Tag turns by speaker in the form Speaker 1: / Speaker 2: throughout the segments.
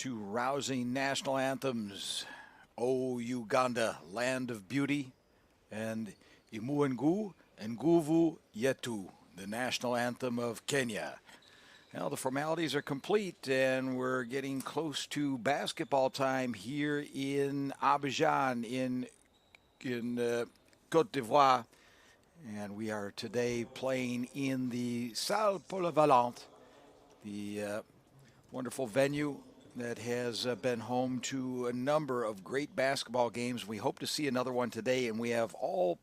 Speaker 1: Two rousing national anthems, O Uganda, Land of Beauty, and Imuengu and Nguvu Yetu, the national anthem of Kenya. Well, the formalities are complete, and we're getting close to basketball time here in Abidjan in Côte d'Ivoire. And we are today playing in the Salle Polyvalente, the wonderful venue that has been home to a number of great basketball games. We hope to see another one today, and we have all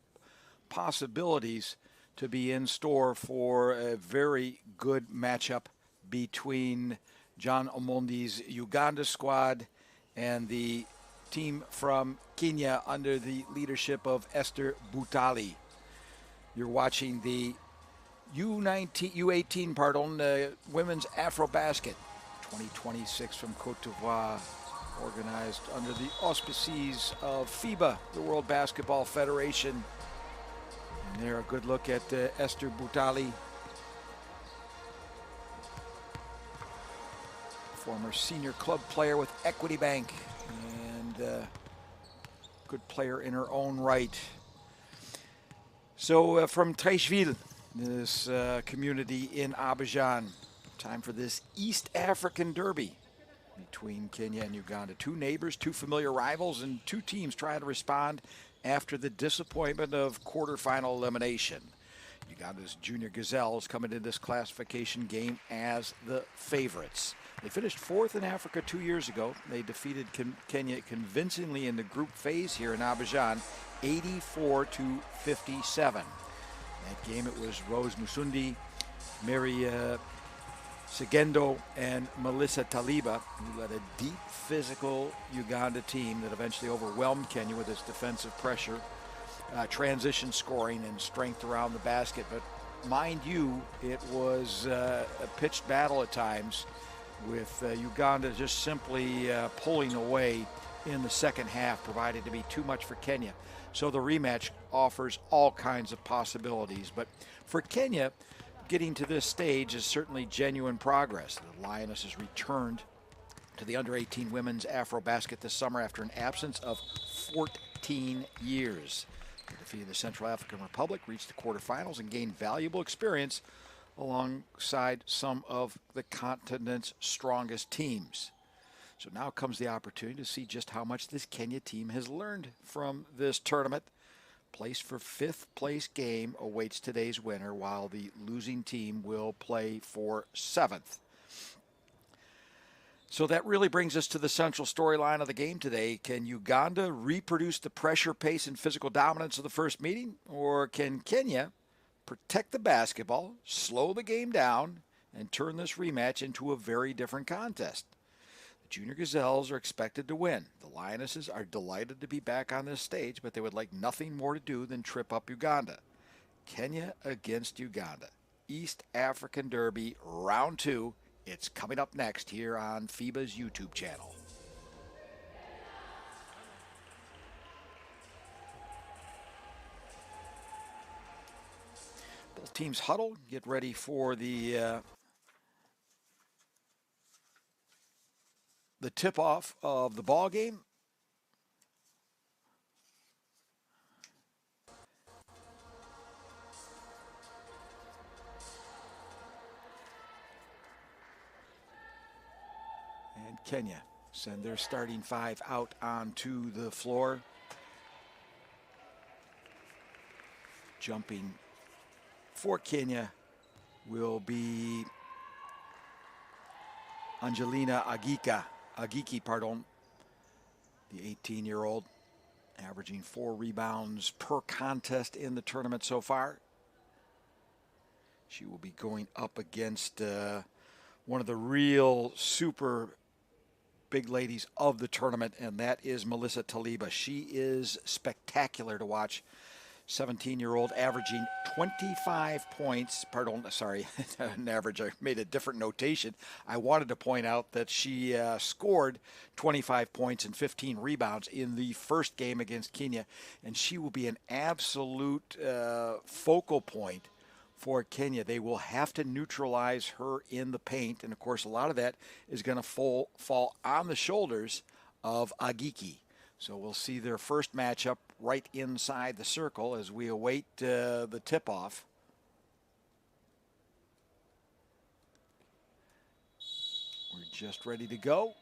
Speaker 1: possibilities to be in store for a very good matchup between John Omondi's Uganda squad and the team from Kenya under the leadership of Esther Butali. You're watching the U18 women's AfroBasket 2026 from Côte d'Ivoire, organized under the auspices of FIBA, the World Basketball Federation. And there, a good look at Esther Butali, former senior club player with Equity Bank, and good player in her own right. So from Treichville, this community in Abidjan, time for this East African derby between Kenya and Uganda. Two neighbors, two familiar rivals, and two teams trying to respond after the disappointment of quarterfinal elimination. Uganda's Junior Gazelles coming into this classification game as the favorites. They finished fourth in Africa 2 years ago. They defeated Kenya convincingly in the group phase here in Abidjan, 84-57. That game, it was Rose Musundi, Mary Segendo, and Melissa Taliba, who led a deep physical Uganda team that eventually overwhelmed Kenya with its defensive pressure, transition scoring, and strength around the basket. But mind you, it was a pitched battle at times, with Uganda just simply pulling away in the second half, provided to be too much for Kenya. So the rematch offers all kinds of possibilities. But for Kenya, getting to this stage is certainly genuine progress. The Lionesses returned to the under-18 women's AfroBasket this summer after an absence of 14 years. They defeated the Central African Republic, reached the quarterfinals, and gained valuable experience alongside some of the continent's strongest teams. So now comes the opportunity to see just how much this Kenya team has learned from this tournament. Place for fifth place game awaits today's winner, while the losing team will play for seventh. So that really brings us to the central storyline of the game today. Can Uganda reproduce the pressure, pace, and physical dominance of the first meeting? Or can Kenya protect the basketball, slow the game down, and turn this rematch into a very different contest? Junior Gazelles are expected to win. The Lionesses are delighted to be back on this stage, but they would like nothing more to do than trip up Uganda. Kenya against Uganda. East African Derby, round 2. It's coming up next here on FIBA's YouTube channel. Both teams huddle, get ready for the tip-off of the ball game. And Kenya send their starting five out onto the floor. Jumping for Kenya will be Angelina Agiki, the 18-year-old, averaging 4 rebounds per contest in the tournament so far. She will be going up against one of the real super big ladies of the tournament, and that is Melissa Taliba. She is spectacular to watch. 17-year-old, averaging 25 points. An average. I made a different notation. I wanted to point out that she scored 25 points and 15 rebounds in the first game against Kenya, and she will be an absolute focal point for Kenya. They will have to neutralize her in the paint. And, of course, a lot of that is going to fall on the shoulders of Agiki. So we'll see their first matchup right inside the circle as we await the tip-off. We're just ready to go.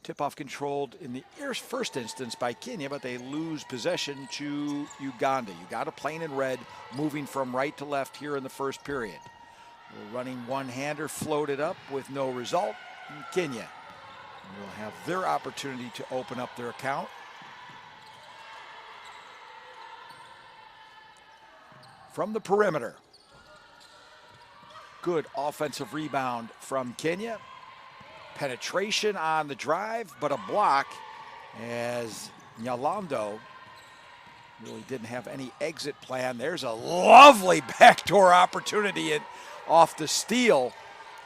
Speaker 1: Tip-off controlled in the first instance by Kenya, but they lose possession to Uganda. Uganda playing in red, moving from right to left here in the first period. We're running one-hander floated up with no result. And Kenya will have their opportunity to open up their account. From the perimeter. Good offensive rebound from Kenya. Penetration on the drive, but a block as Nyalando really didn't have any exit plan. There's a lovely backdoor opportunity off the steal.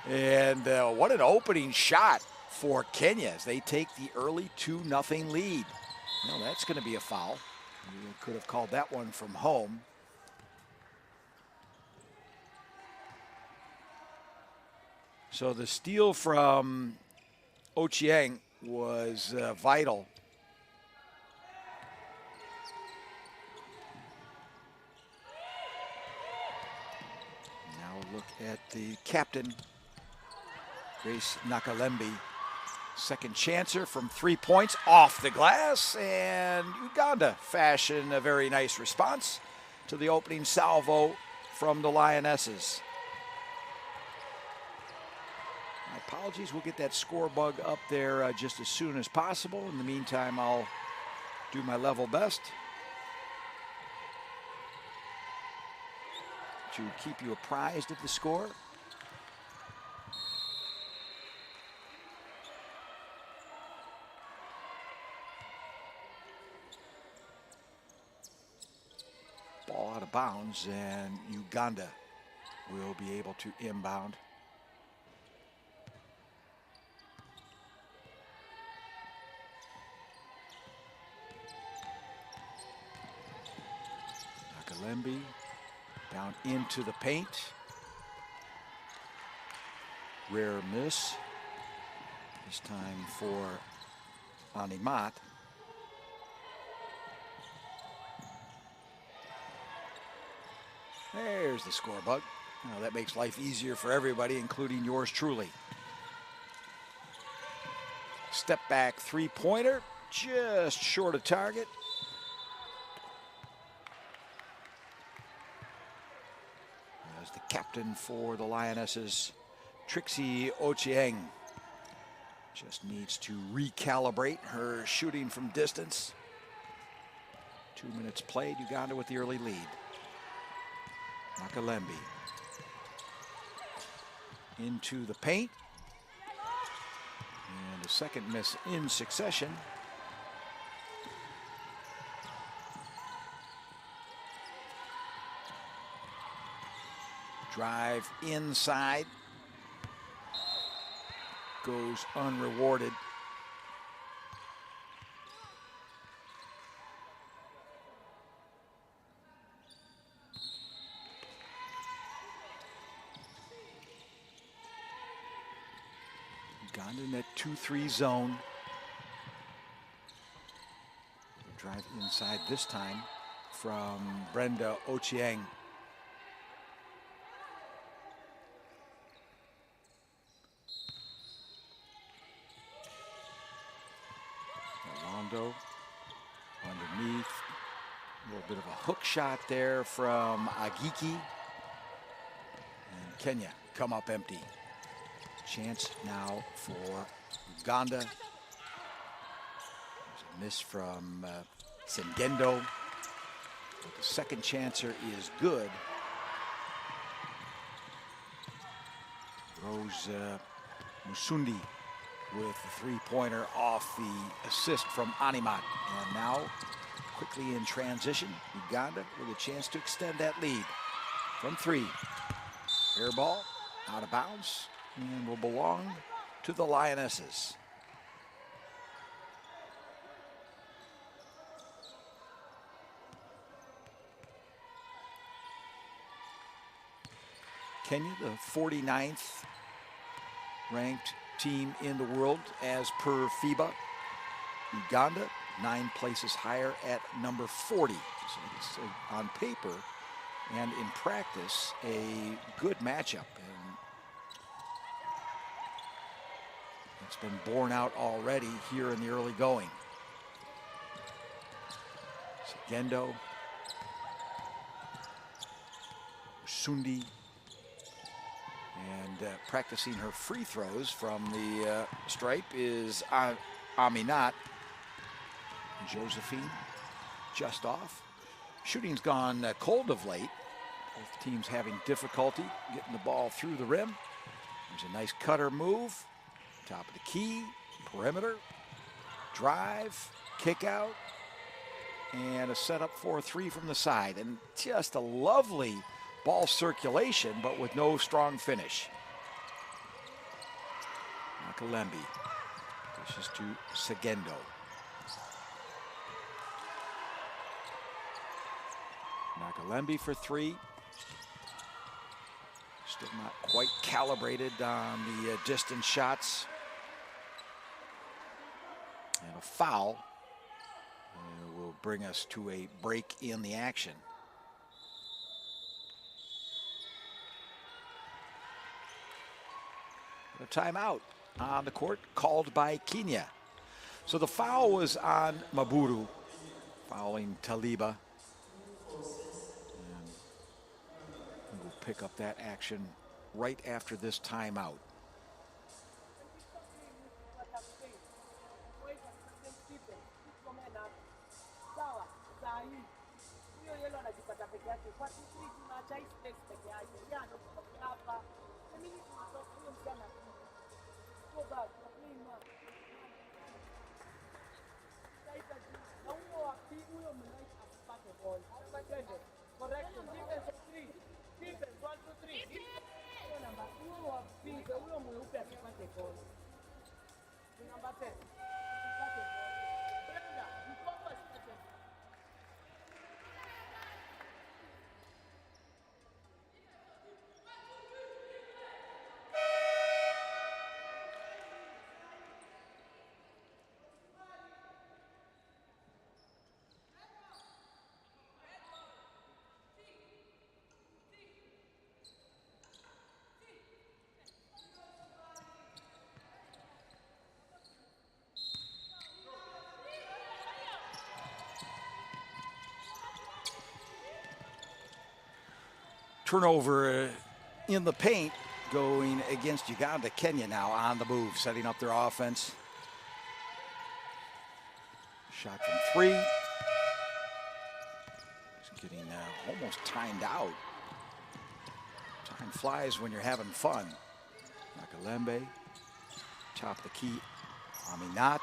Speaker 1: And what an opening shot for Kenya as they take the early 2-0 lead. No, that's going to be a foul. You could have called that one from home. So the steal from Ochieng was vital. Now look at the captain, Grace Nakalembi. Second chancer from 3 points off the glass, and Uganda fashion a very nice response to the opening salvo from the Lionesses. My apologies, we'll get that score bug up there just as soon as possible. In the meantime, I'll do my level best to keep you apprised of the score. Ball out of bounds, and Uganda will be able to inbound. Nakalembi down into the paint. Rare miss. This time for Animat. There's the score bug. Now that makes life easier for everybody, including yours truly. Step back three-pointer, just short of target. As the captain for the Lionesses, Trixie Ochieng, just needs to recalibrate her shooting from distance. 2 minutes played, Uganda with the early lead. Nakalembi into the paint. And a second miss in succession. Drive inside. Goes unrewarded. Uganda in that 2-3 zone. Drive inside this time from Brenda Ochieng. Orlando underneath. A little bit of a hook shot there from Agiki. And Kenya come up empty. Chance now for Uganda. There's a miss from Sengendo. But the second chancer is good. Rose Musundi with the three-pointer off the assist from Animat. And now, quickly in transition, Uganda with a chance to extend that lead. From three. Air ball, out of bounds, and will belong to the Lionesses. Kenya, the 49th ranked team in the world as per FIBA. Uganda, 9 places higher at number 40. So it's on paper and in practice a good matchup. And it's been borne out already here in the early going. Segendo, Sundi, and practicing her free throws from the stripe is Aminat. Josephine just off. Shooting's gone cold of late. Both teams having difficulty getting the ball through the rim. There's a nice cutter move. Top of the key, perimeter, drive, kick out, and a setup for a 3 from the side. And just a lovely ball circulation, but with no strong finish. Nakalembi dishes to Segendo. Nakalembi for 3. Still not quite calibrated on the distance shots. And a foul will bring us to a break in the action. A timeout on the court called by Kenya. So the foul was on Maburu, fouling Taliba. And we'll pick up that action right after this timeout. Turnover in the paint going against Uganda. Kenya now on the move, setting up their offense. Shot from 3. Just getting almost timed out. Time flies when you're having fun. Nakalembe, top of the key. Aminat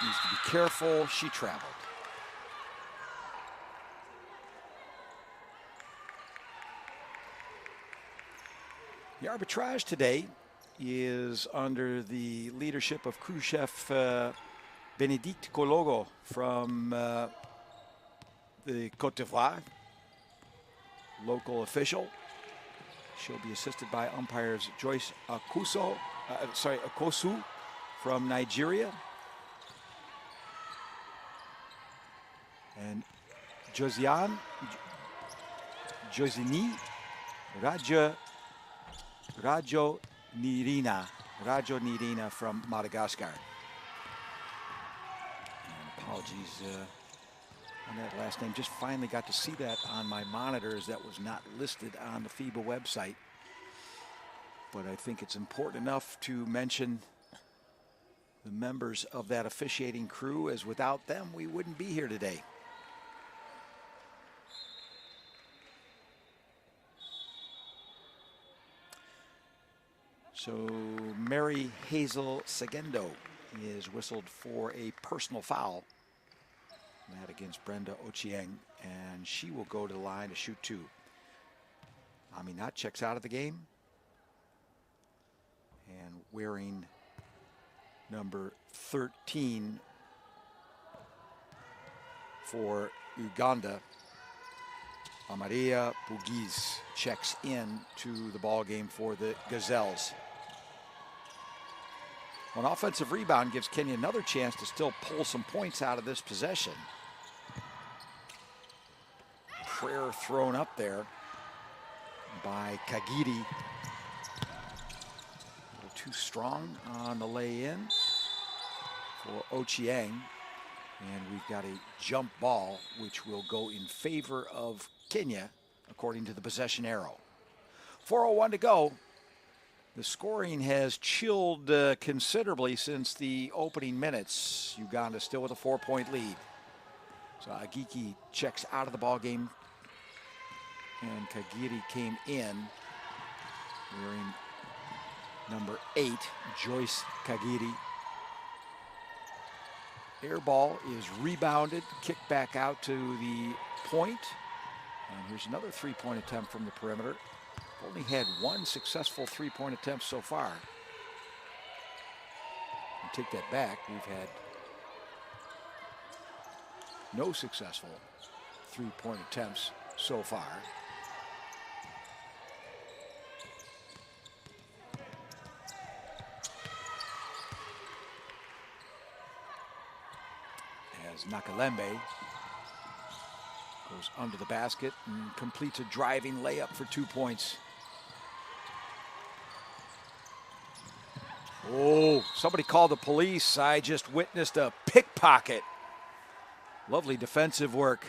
Speaker 1: needs to be careful. She traveled. The arbitrage today is under the leadership of crew chef Bénédicte Kologo from the Côte d'Ivoire, local official. She'll be assisted by umpires Joyce Akosu from Nigeria, and Josini Rajo Nirina from Madagascar. And apologies on that last name. Just finally got to see that on my monitors. That was not listed on the FIBA website. But I think it's important enough to mention the members of that officiating crew, as without them we wouldn't be here today. So Mary Hazel Segendo is whistled for a personal foul. That against Brenda Ochieng, and she will go to the line to shoot 2. Aminat checks out of the game. And wearing number 13 for Uganda, Maria Pugiz checks in to the ball game for the Gazelles. An offensive rebound gives Kenya another chance to still pull some points out of this possession. Prayer thrown up there by Kagiri. A little too strong on the lay-in for Ochieng. And we've got a jump ball, which will go in favor of Kenya, according to the possession arrow. 4:01 to go. The scoring has chilled considerably since the opening minutes. Uganda still with a 4-point lead. So Agiki checks out of the ball game, and Kagiri came in wearing number 8, Joyce Kagiri. Air ball is rebounded, kicked back out to the point. And here's another three-point attempt from the perimeter. Only had one successful three-point attempt so far. And take that back, we've had no successful three-point attempts so far. As Nakalembe goes under the basket and completes a driving layup for 2 points. Oh, somebody called the police. I just witnessed a pickpocket. Lovely defensive work.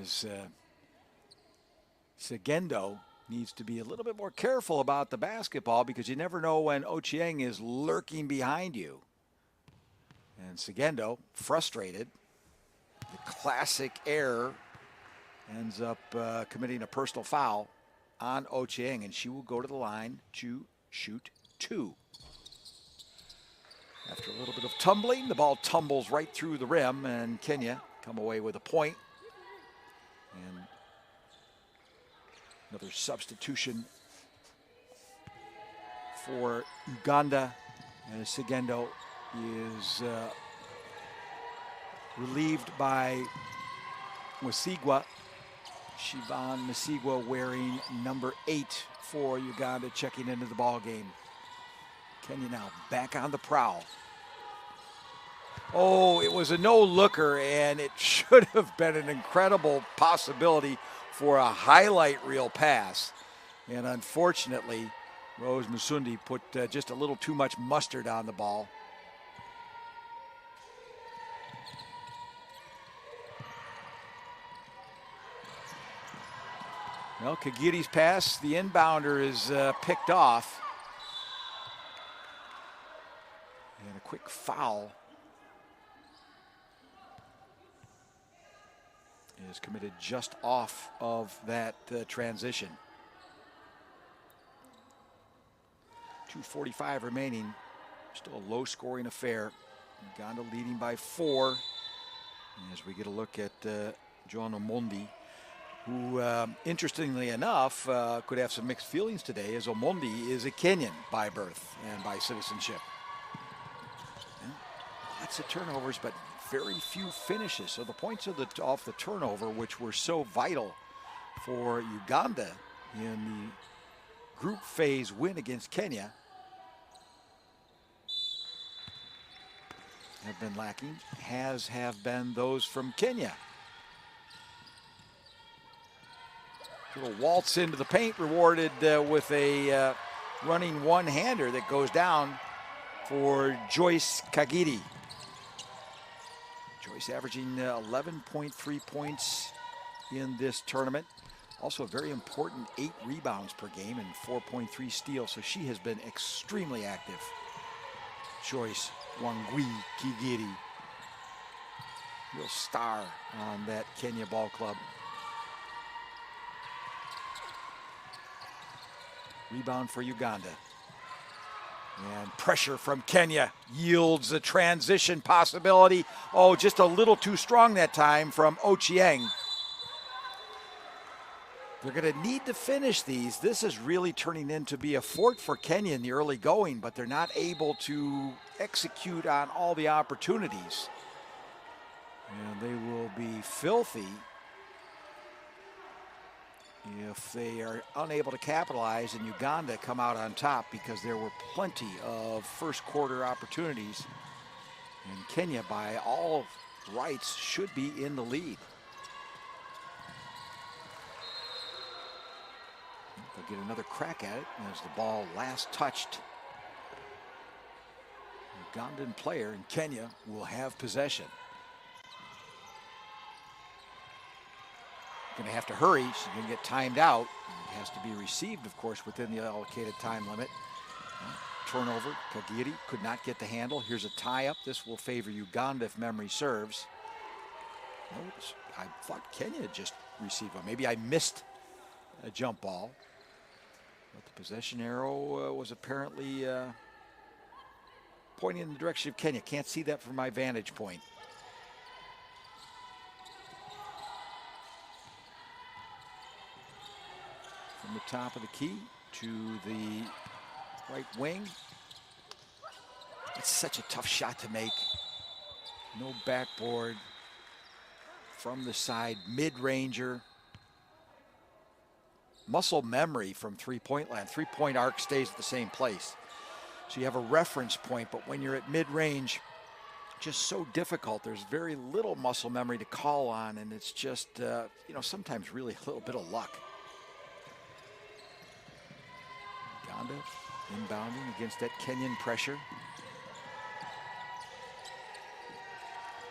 Speaker 1: As Segendo needs to be a little bit more careful about the basketball, because you never know when Ochieng is lurking behind you. And Segendo, frustrated, the classic error, ends up committing a personal foul on Ochieng, and she will go to the line to shoot 2. After a little bit of tumbling, the ball tumbles right through the rim, and Kenya come away with a point. And another substitution for Uganda, as Segendo is relieved by Mwesigwa. Shivan Mwesigwa wearing number 8 for Uganda, checking into the ball game. Kenya now back on the prowl. Oh, it was a no-looker, and it should have been an incredible possibility for a highlight reel pass. And unfortunately, Rose Musundi put just a little too much mustard on the ball. Well, Kagiri's pass, the inbounder is picked off. And a quick foul is committed just off of that transition. 2:45 remaining. Still a low-scoring affair. Uganda leading by 4. As we get a look at John Omondi, who, interestingly enough, could have some mixed feelings today, as Omondi is a Kenyan by birth and by citizenship. And lots of turnovers, but very few finishes. So the points off the turnover, which were so vital for Uganda in the group phase win against Kenya, have been lacking, have been those from Kenya. Little waltz into the paint, rewarded with a running one-hander that goes down for Joyce Kagiri. Joyce averaging 11.3 points in this tournament. Also a very important 8 rebounds per game and 4.3 steals, so she has been extremely active. Joyce Wangui Kagiri, real star on that Kenya ball club. Rebound for Uganda. And pressure from Kenya yields a transition possibility. Oh, just a little too strong that time from Ochieng. They're going to need to finish these. This is really turning into be a fort for Kenya in the early going, but they're not able to execute on all the opportunities. And they will be filthy if they are unable to capitalize and Uganda come out on top, because there were plenty of first quarter opportunities. And Kenya, by all rights, should be in the lead. They'll get another crack at it as the ball last touched. Ugandan player, and Kenya will have possession. Going to have to hurry. She's going to get timed out. It has to be received, of course, within the allocated time limit. Turnover. Kagiri could not get the handle. Here's a tie-up. This will favor Uganda if memory serves. Notice, I thought Kenya just received one. Maybe I missed a jump ball. But the possession arrow was apparently pointing in the direction of Kenya. Can't see that from my vantage point. From the top of the key to the right wing. It's such a tough shot to make. No backboard. From the side, mid-ranger. Muscle memory from three-point land. Three-point arc stays at the same place. So you have a reference point, but when you're at mid-range, just so difficult. There's very little muscle memory to call on, and it's just, sometimes really a little bit of luck. Uganda inbounding against that Kenyan pressure.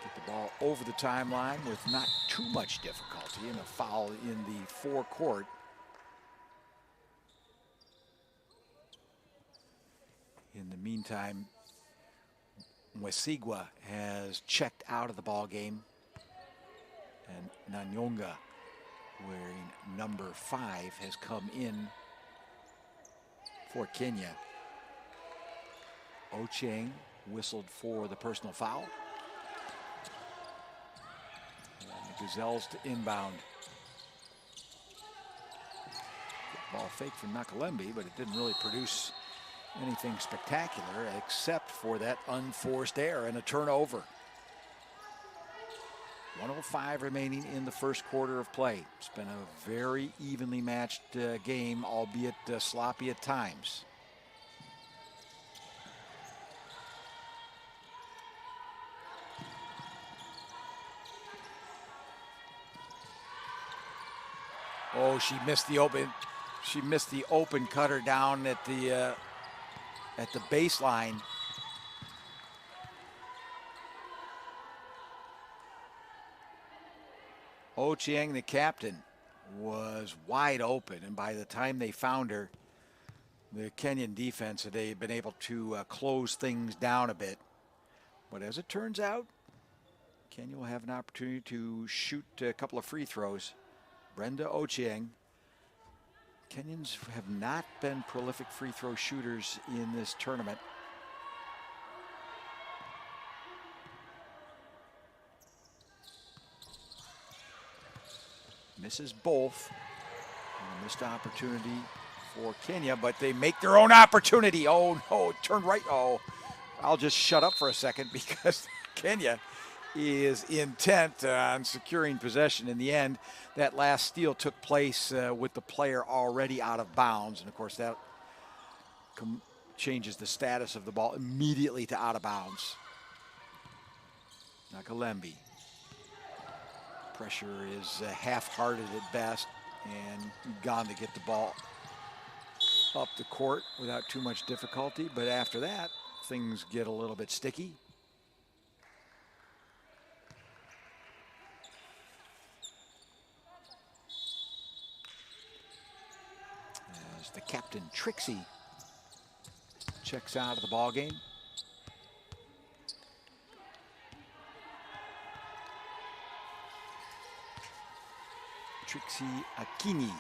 Speaker 1: Get the ball over the timeline with not too much difficulty, and a foul in the forecourt. In the meantime, Mwesigwa has checked out of the ball game, and Nanyonga, wearing number 5, has come in for Kenya. Ochieng whistled for the personal foul. And the Gazelles to inbound. Ball fake from Nakalembe, but it didn't really produce anything spectacular except for that unforced error and a turnover. 1:05 remaining in the first quarter of play. It's been a very evenly matched game, albeit sloppy at times. Oh, she missed the open cutter down at the baseline. Ochieng, the captain, was wide open, and by the time they found her, the Kenyan defense had been able to close things down a bit. But as it turns out, Kenya will have an opportunity to shoot a couple of free throws. Brenda Ochieng. Kenyans have not been prolific free throw shooters in this tournament. Misses both. A missed opportunity for Kenya, but they make their own opportunity. Oh no, turn right. Oh, I'll just shut up for a second because Kenya is intent on securing possession. In the end, that last steal took place with the player already out of bounds. And of course that changes the status of the ball immediately to out of bounds. Nakalembe. Pressure is half-hearted at best, and Uganda get the ball up the court without too much difficulty. But after that, things get a little bit sticky. As the captain, Trixie, checks out of the ball game. Trixie Akini.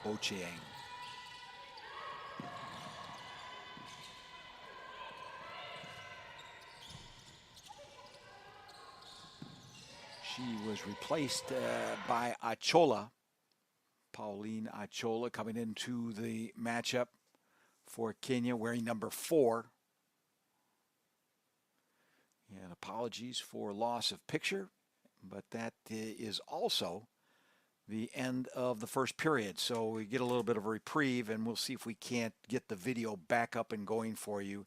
Speaker 1: Ochieng. She was replaced by Achola. Pauline Achola coming into the matchup for Kenya, wearing number 4. And apologies for loss of picture, but that is also the end of the first period. So we get a little bit of a reprieve, and we'll see if we can't get the video back up and going for you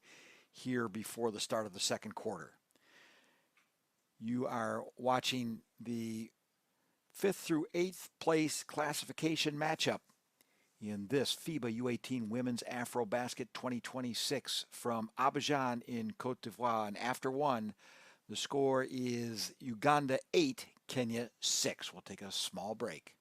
Speaker 1: here before the start of the second quarter. You are watching the 5th through 8th place classification matchup in this FIBA U18 Women's AfroBasket 2026 from Abidjan in Cote d'Ivoire. And after one, the score is Uganda 8, Kenya 6. We'll take a small break.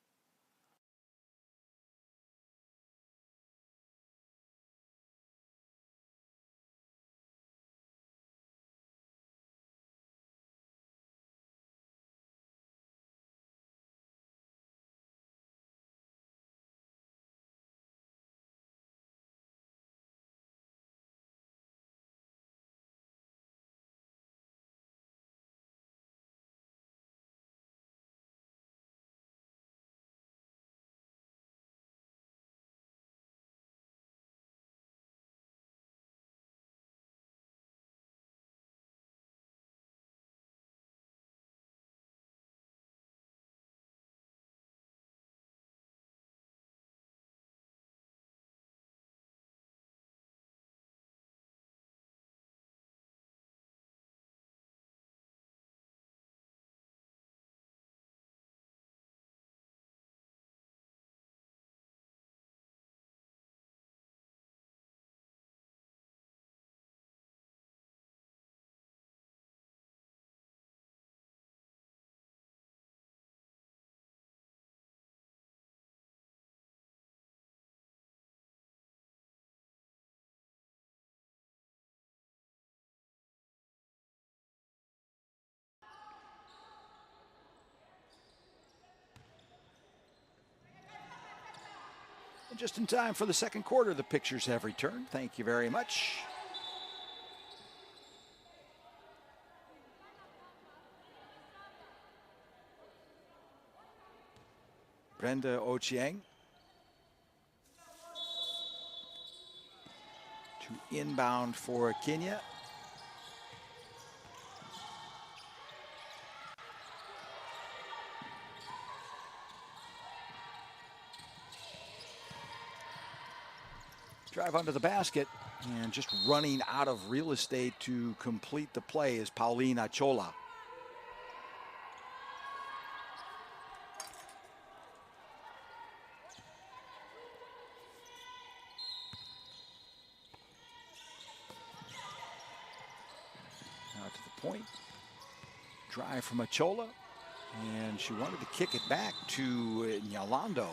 Speaker 1: And just in time for the second quarter, the pictures have returned. Thank you very much. Brenda Ochieng to inbound for Kenya. Drive under the basket, and just running out of real estate to complete the play is Pauline Achola. Now to the point. Drive from Achola, and she wanted to kick it back to Nyalando,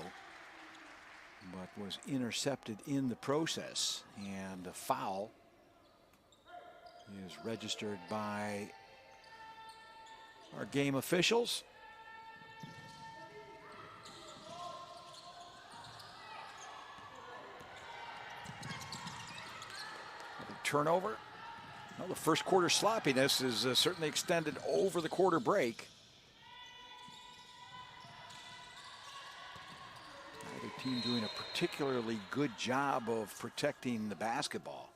Speaker 1: but was intercepted in the process, and a foul is registered by our game officials. Turnover. Well, the first quarter sloppiness is certainly extended over the quarter break. Neither team doing a particularly good job of protecting the basketball.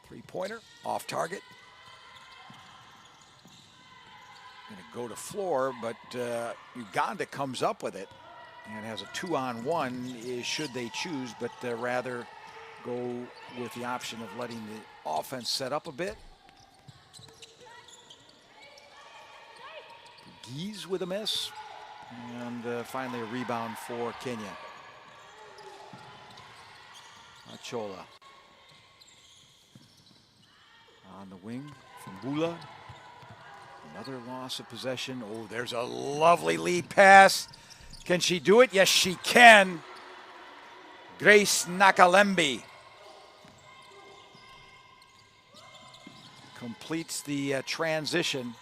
Speaker 1: Three-pointer, off target. Going to go to floor, but Uganda comes up with it and has a 2-on-1 should they choose, but rather go with the option of letting the offense set up a bit. Geese with a miss, and finally a rebound for Kenya. Achola on the wing from Bula. Another loss of possession. Oh, there's a lovely lead pass. Can she do it? Yes, she can. Grace Nakalembi completes the transition.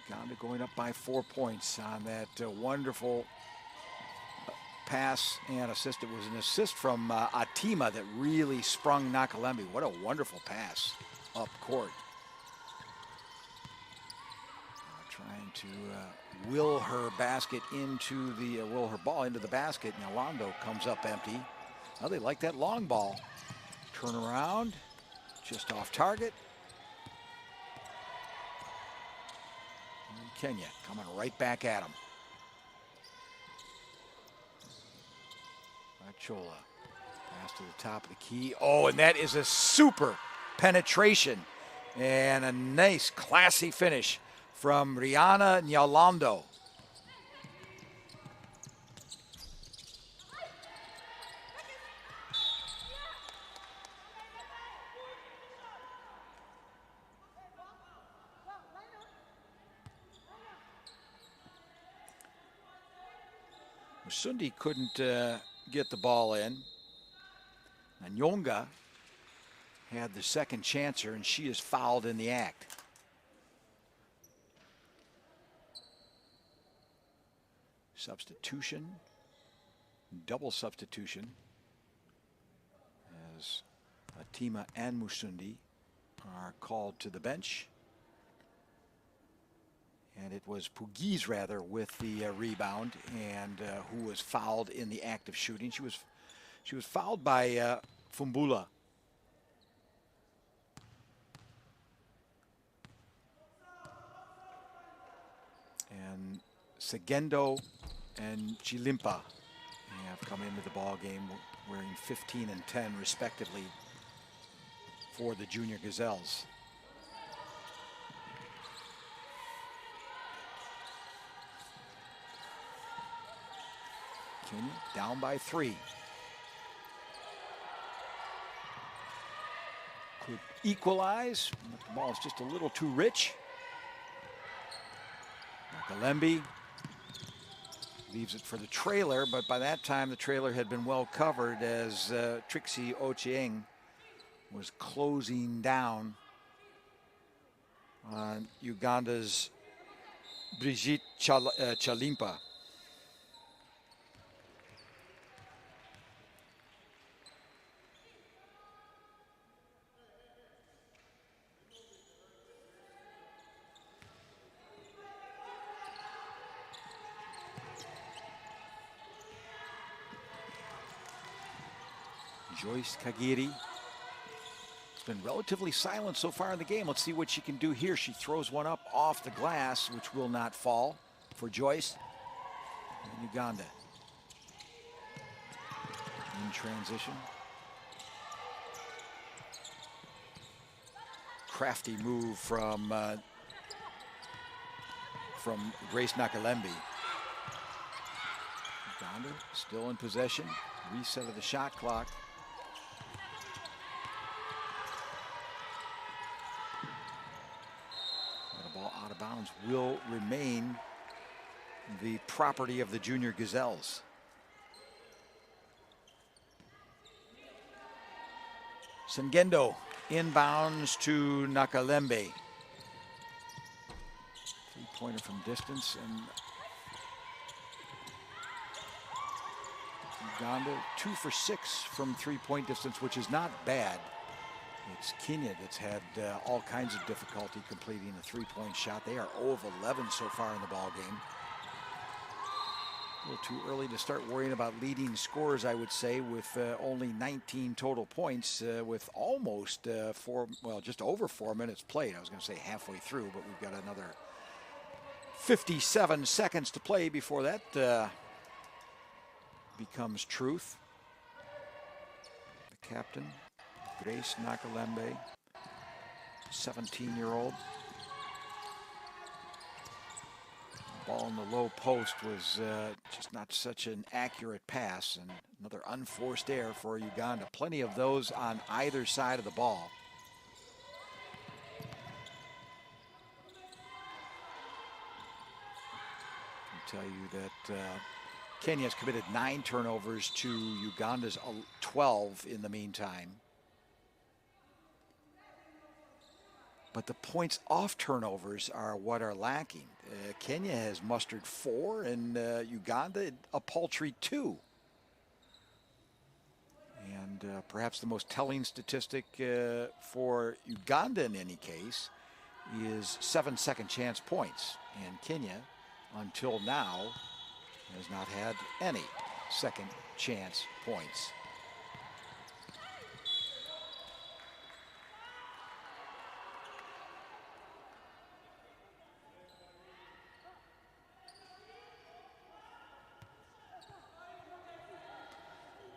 Speaker 1: Uganda going up by 4 points on that wonderful pass and assist. It was an assist from Atima that really sprung Nakalembi. What a wonderful pass up court. Trying to will her basket into the, will her ball into the basket. Now Londo comes up empty. Well, they like that long ball. Turn around, just off target. And Kenya coming right back at him. Chola, pass to the top of the key. Oh, and that is a super penetration and a nice, classy finish from Rihanna Nyalando. Musundi couldn't get the ball in. Nyonga had the second chancer, and she is fouled in the act. Substitution, double substitution, as Atima and Musundi are called to the bench. And it was Pugiz, rather, with the rebound, and who was fouled in the act of shooting. She was fouled by Fumbula. And Segendo and Chilimpa have come into the ball game wearing 15 and 10 respectively for the Junior Gazelles. Kenya down by 3. Could equalize, but the ball is just a little too rich. Galembi leaves it for the trailer, but by that time the trailer had been well covered as Trixie Ochieng was closing down on Uganda's Brigitte Chalimpa. Joyce Kagiri has been relatively silent so far in the game. Let's see what she can do here. She throws one up off the glass, which will not fall for Joyce. And Uganda in transition. Crafty move from Grace Nakalembi. Uganda still in possession. Reset of the shot clock. Out of bounds will remain the property of the Junior Gazelles. Sengendo inbounds to Nakalembe. Three-pointer from distance, and Uganda 2 for 6 from three-point distance, which is not bad. It's Kenya that's had all kinds of difficulty completing a three-point shot. They are 0 of 11 so far in the ball game. A little too early to start worrying about leading scores, I would say, with only 19 total points, with almost just over 4 minutes played. I was going to say halfway through, but we've got another 57 seconds to play before that becomes truth. The captain, Grace Nakalembe, 17-year-old. Ball in the low post was just not such an accurate pass, and another unforced error for Uganda. Plenty of those on either side of the ball. I can tell you that Kenya has committed 9 turnovers to Uganda's 12 in the meantime. But the points off turnovers are what are lacking. Kenya has mustered 4, and Uganda a paltry 2. And perhaps the most telling statistic for Uganda in any case is 7 second chance points. And Kenya, until now, has not had any second chance points.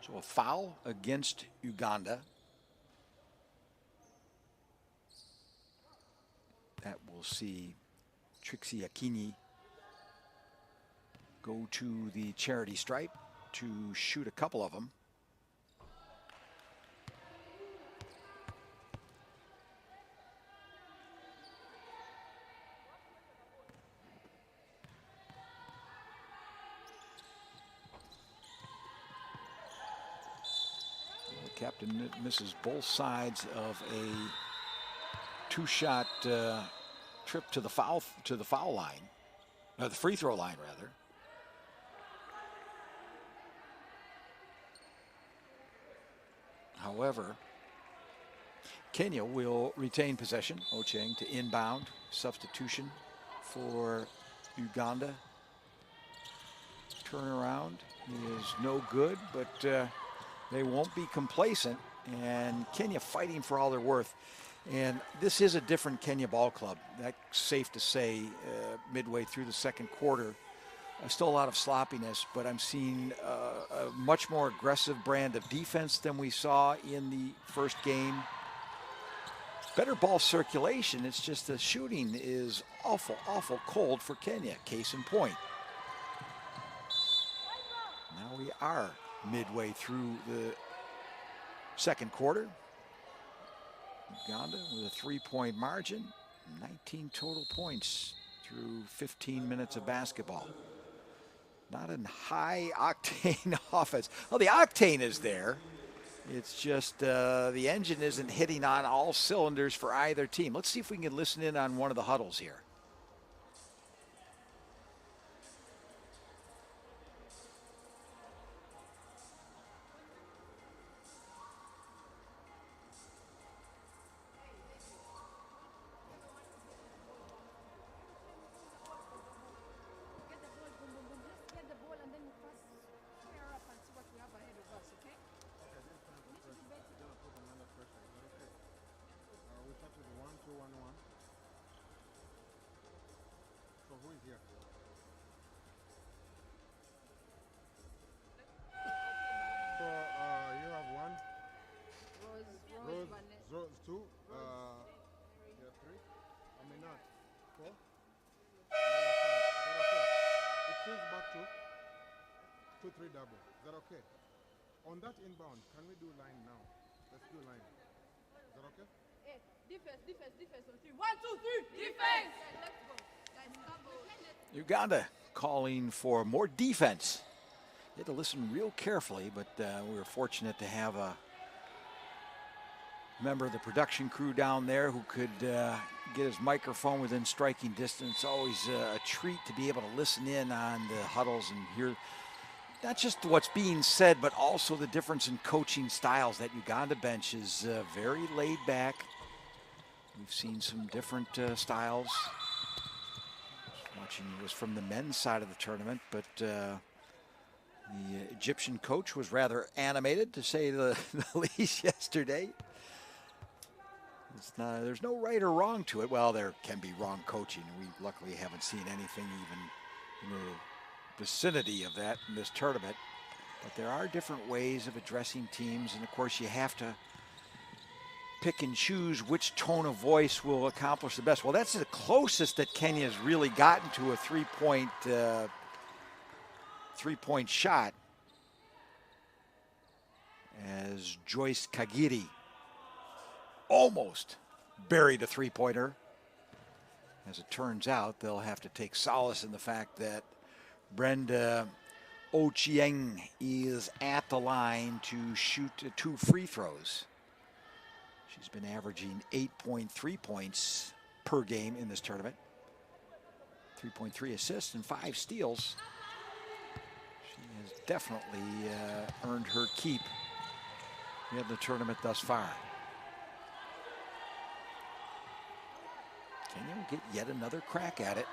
Speaker 1: So a foul against Uganda. That will see Trixie Akinyi go to the charity stripe to shoot a couple of them. The captain misses both sides of a two-shot trip to the foul line, the free throw line rather. However, Kenya will retain possession. Ocheng to inbound. Substitution for Uganda. Turnaround is no good, but they won't be complacent. And Kenya fighting for all they're worth. And this is a different Kenya ball club. That's safe to say midway through the second quarter. Still a lot of sloppiness, but I'm seeing a much more aggressive brand of defense than we saw in the first game. Better ball circulation. It's just the shooting is awful, awful cold for Kenya. Case in point. Now we are midway through the second quarter. Uganda with a 3-point margin, 19 total points through 15 minutes of basketball. Not a high octane offense. Well, the octane is there. It's just the engine isn't hitting on all cylinders for either team. Let's see if we can listen in on one of the huddles here.
Speaker 2: Double. Is that okay? On that inbound, can we do line now? Let's do line. Is that okay?
Speaker 3: Hey, defense on 3. 1, 2, 3. Defense. Let's go.
Speaker 1: Uganda calling for more defense. You had to listen real carefully, but we were fortunate to have a member of the production crew down there who could get his microphone within striking distance. Always a treat to be able to listen in on the huddles and hear not just what's being said, but also the difference in coaching styles. That Uganda bench is very laid back. We've seen some different styles. Watching was from the men's side of the tournament, but the Egyptian coach was rather animated, to say the least, yesterday. There's no right or wrong to it. Well, there can be wrong coaching. We luckily haven't seen anything even in the vicinity of that in this tournament. But there are different ways of addressing teams, and of course you have to pick and choose which tone of voice will accomplish the best. Well, that's the closest that Kenya's really gotten to a three-point shot, as Joyce Kagiri almost buried a three-pointer. As it turns out, they'll have to take solace in the fact that Brenda Ochieng is at the line to shoot 2 free throws. She's been averaging 8.3 points per game in this tournament. 3.3 assists and 5 steals. She has definitely earned her keep in the tournament thus far. get yet another crack at it.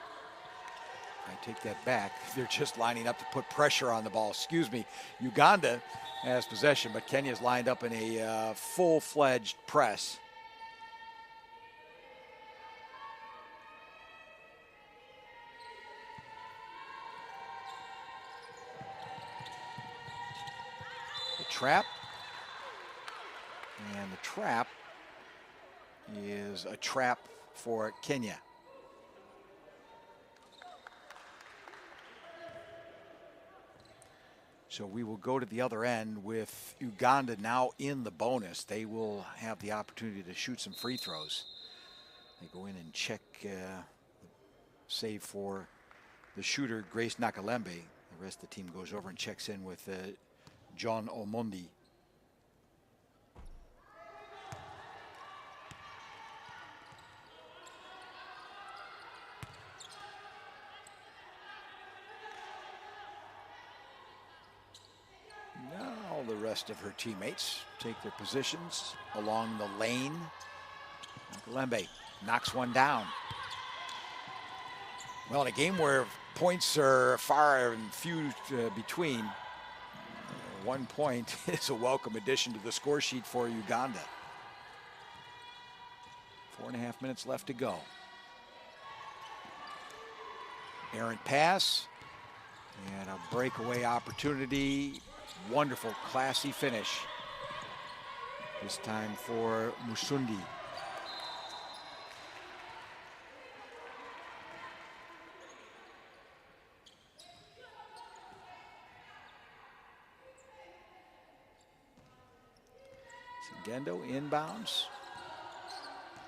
Speaker 1: I take that back. They're just lining up to put pressure on the ball. Excuse me. Uganda has possession, but Kenya's lined up in a full-fledged press. The trap. And the trap is a trap for Kenya. So we will go to the other end with Uganda now in the bonus. They will have the opportunity to shoot some free throws. They go in and check, save for the shooter, Grace Nakalembe. The rest of the team goes over and checks in with John Omondi. Now the rest of her teammates take their positions along the lane. Nakalembe knocks one down. Well, in a game where points are far and few between, 1 point is a welcome addition to the score sheet for Uganda. 4.5 minutes left to go. Errant pass and a breakaway opportunity. Wonderful, classy finish. This time for Musundi. Gendo inbounds.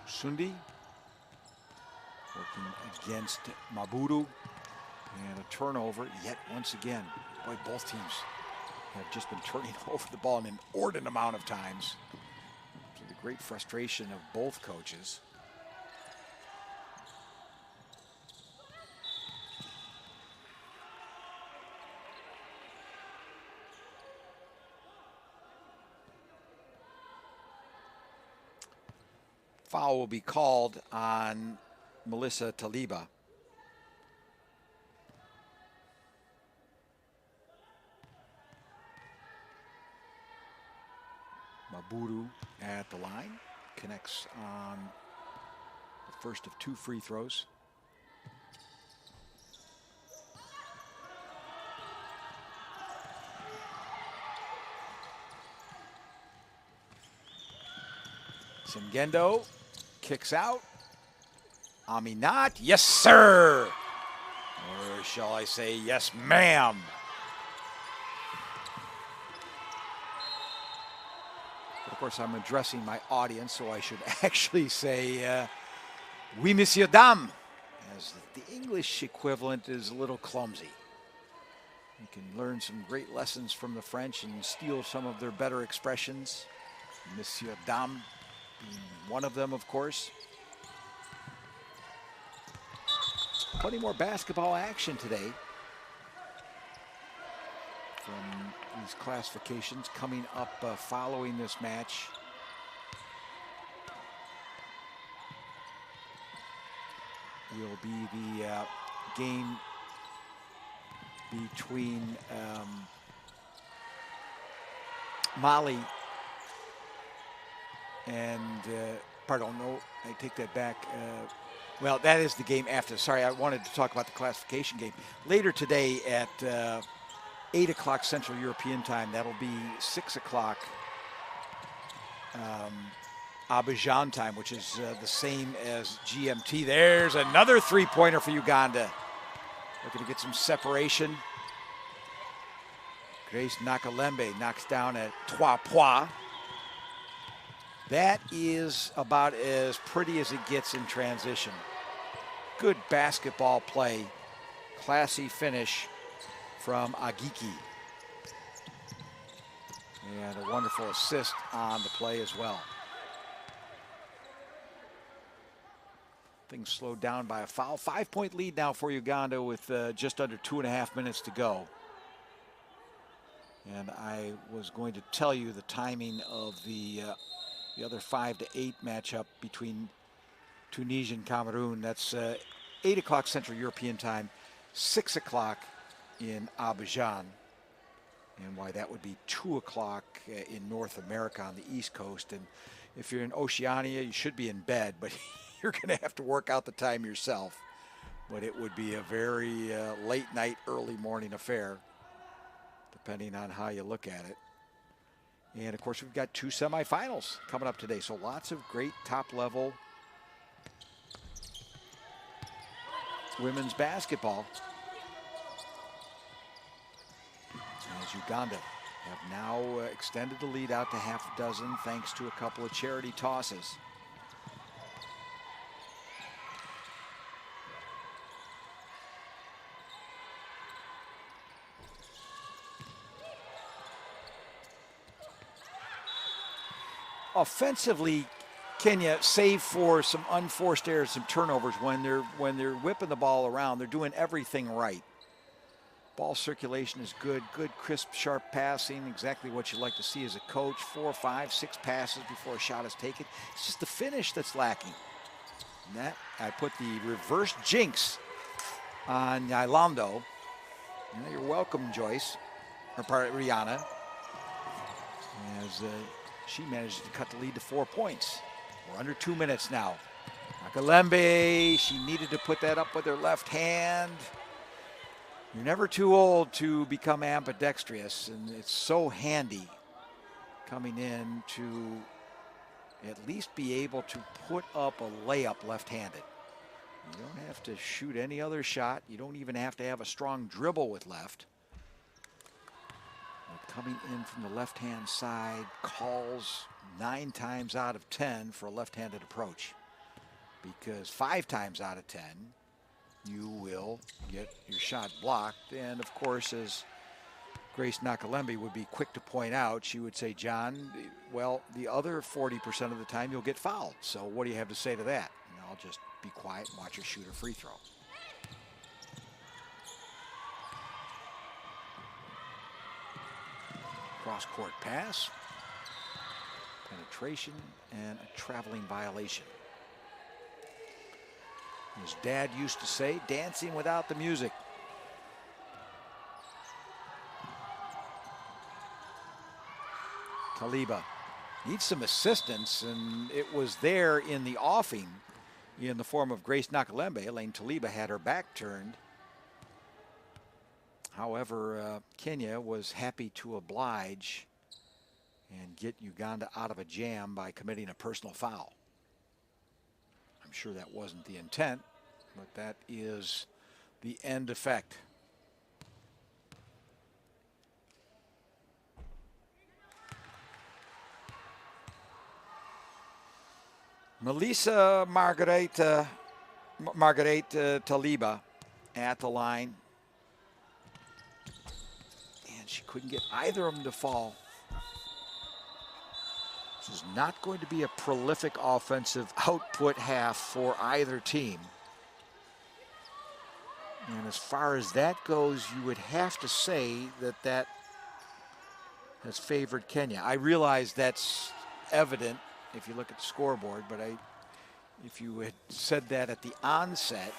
Speaker 1: Sundi working against Maburu. And a turnover yet once again. Boy, both teams have just been turning over the ball an inordinate amount of times. To the great frustration of both coaches. Foul will be called on Melissa Taliba. Maburu at the line, connects on the first of 2 free throws. Singendo kicks out. Aminat, yes sir! Or shall I say, yes ma'am? Of course, I'm addressing my audience, so I should actually say, oui, monsieur, dame, as the English equivalent is a little clumsy. You can learn some great lessons from the French and steal some of their better expressions. Monsieur, dame, being one of them, of course. Plenty more basketball action today from these classifications coming up following this match. Will be the game between Mali and, pardon, no, I take that back. Well, that is the game after. Sorry, I wanted to talk about the classification game. Later today at 8 o'clock Central European time, that'll be 6 o'clock Abidjan time, which is the same as GMT. There's another three-pointer for Uganda. Looking to get some separation. Grace Nakalembe knocks down at 3 points. That is about as pretty as it gets in transition. Good basketball play. Classy finish from Agiki. And a wonderful assist on the play as well. Things slowed down by a foul. 5-point lead now for Uganda with just under 2.5 minutes to go. And I was going to tell you the timing of the other 5 to 8 matchup between Tunisian Cameroon. That's 8 o'clock Central European time, 6 o'clock in Abidjan. And why that would be 2 o'clock in North America on the East Coast. And if you're in Oceania, you should be in bed, but you're going to have to work out the time yourself. But it would be a very late night, early morning affair, depending on how you look at it. And of course, we've got 2 semifinals coming up today. So lots of great top level women's basketball. As Uganda have now extended the lead out to half a dozen thanks to a couple of charity tosses. Offensively, Kenya, save for some unforced errors, some turnovers, when they're whipping the ball around, they're doing everything right. Ball circulation is good, crisp, sharp passing, exactly what you like to see as a coach. 4, 5, 6 passes before a shot is taken. It's just the finish that's lacking. And that, I put the reverse jinx on Nylando. You're welcome, Joyce, or Rihanna, as she manages to cut the lead to 4 points. We're under 2 minutes now. Nakalembe, she needed to put that up with her left hand. You're never too old to become ambidextrous, and it's so handy coming in to at least be able to put up a layup left-handed. You don't have to shoot any other shot. You don't even have to have a strong dribble with left. But coming in from the left-hand side calls 9 times out of 10 for a left-handed approach, because 5 times out of 10, you will get your shot blocked. And of course, as Grace Nakalembe would be quick to point out, she would say, John, well, the other 40% of the time you'll get fouled. So what do you have to say to that? And I'll just be quiet and watch her shoot her free throw. Cross-court pass, penetration, and a traveling violation. His dad used to say, dancing without the music. Taliba needs some assistance, and it was there in the offing in the form of Grace Nakalembe. Elaine Taliba had her back turned. However, Kenya was happy to oblige and get Uganda out of a jam by committing a personal foul. I'm sure that wasn't the intent, but that is the end effect. Melissa Margaret Taliba at the line. And she couldn't get either of them to fall. This is not going to be a prolific offensive output half for either team. And as far as that goes, you would have to say that that has favored Kenya. I realize that's evident if you look at the scoreboard, but if you had said that at the onset,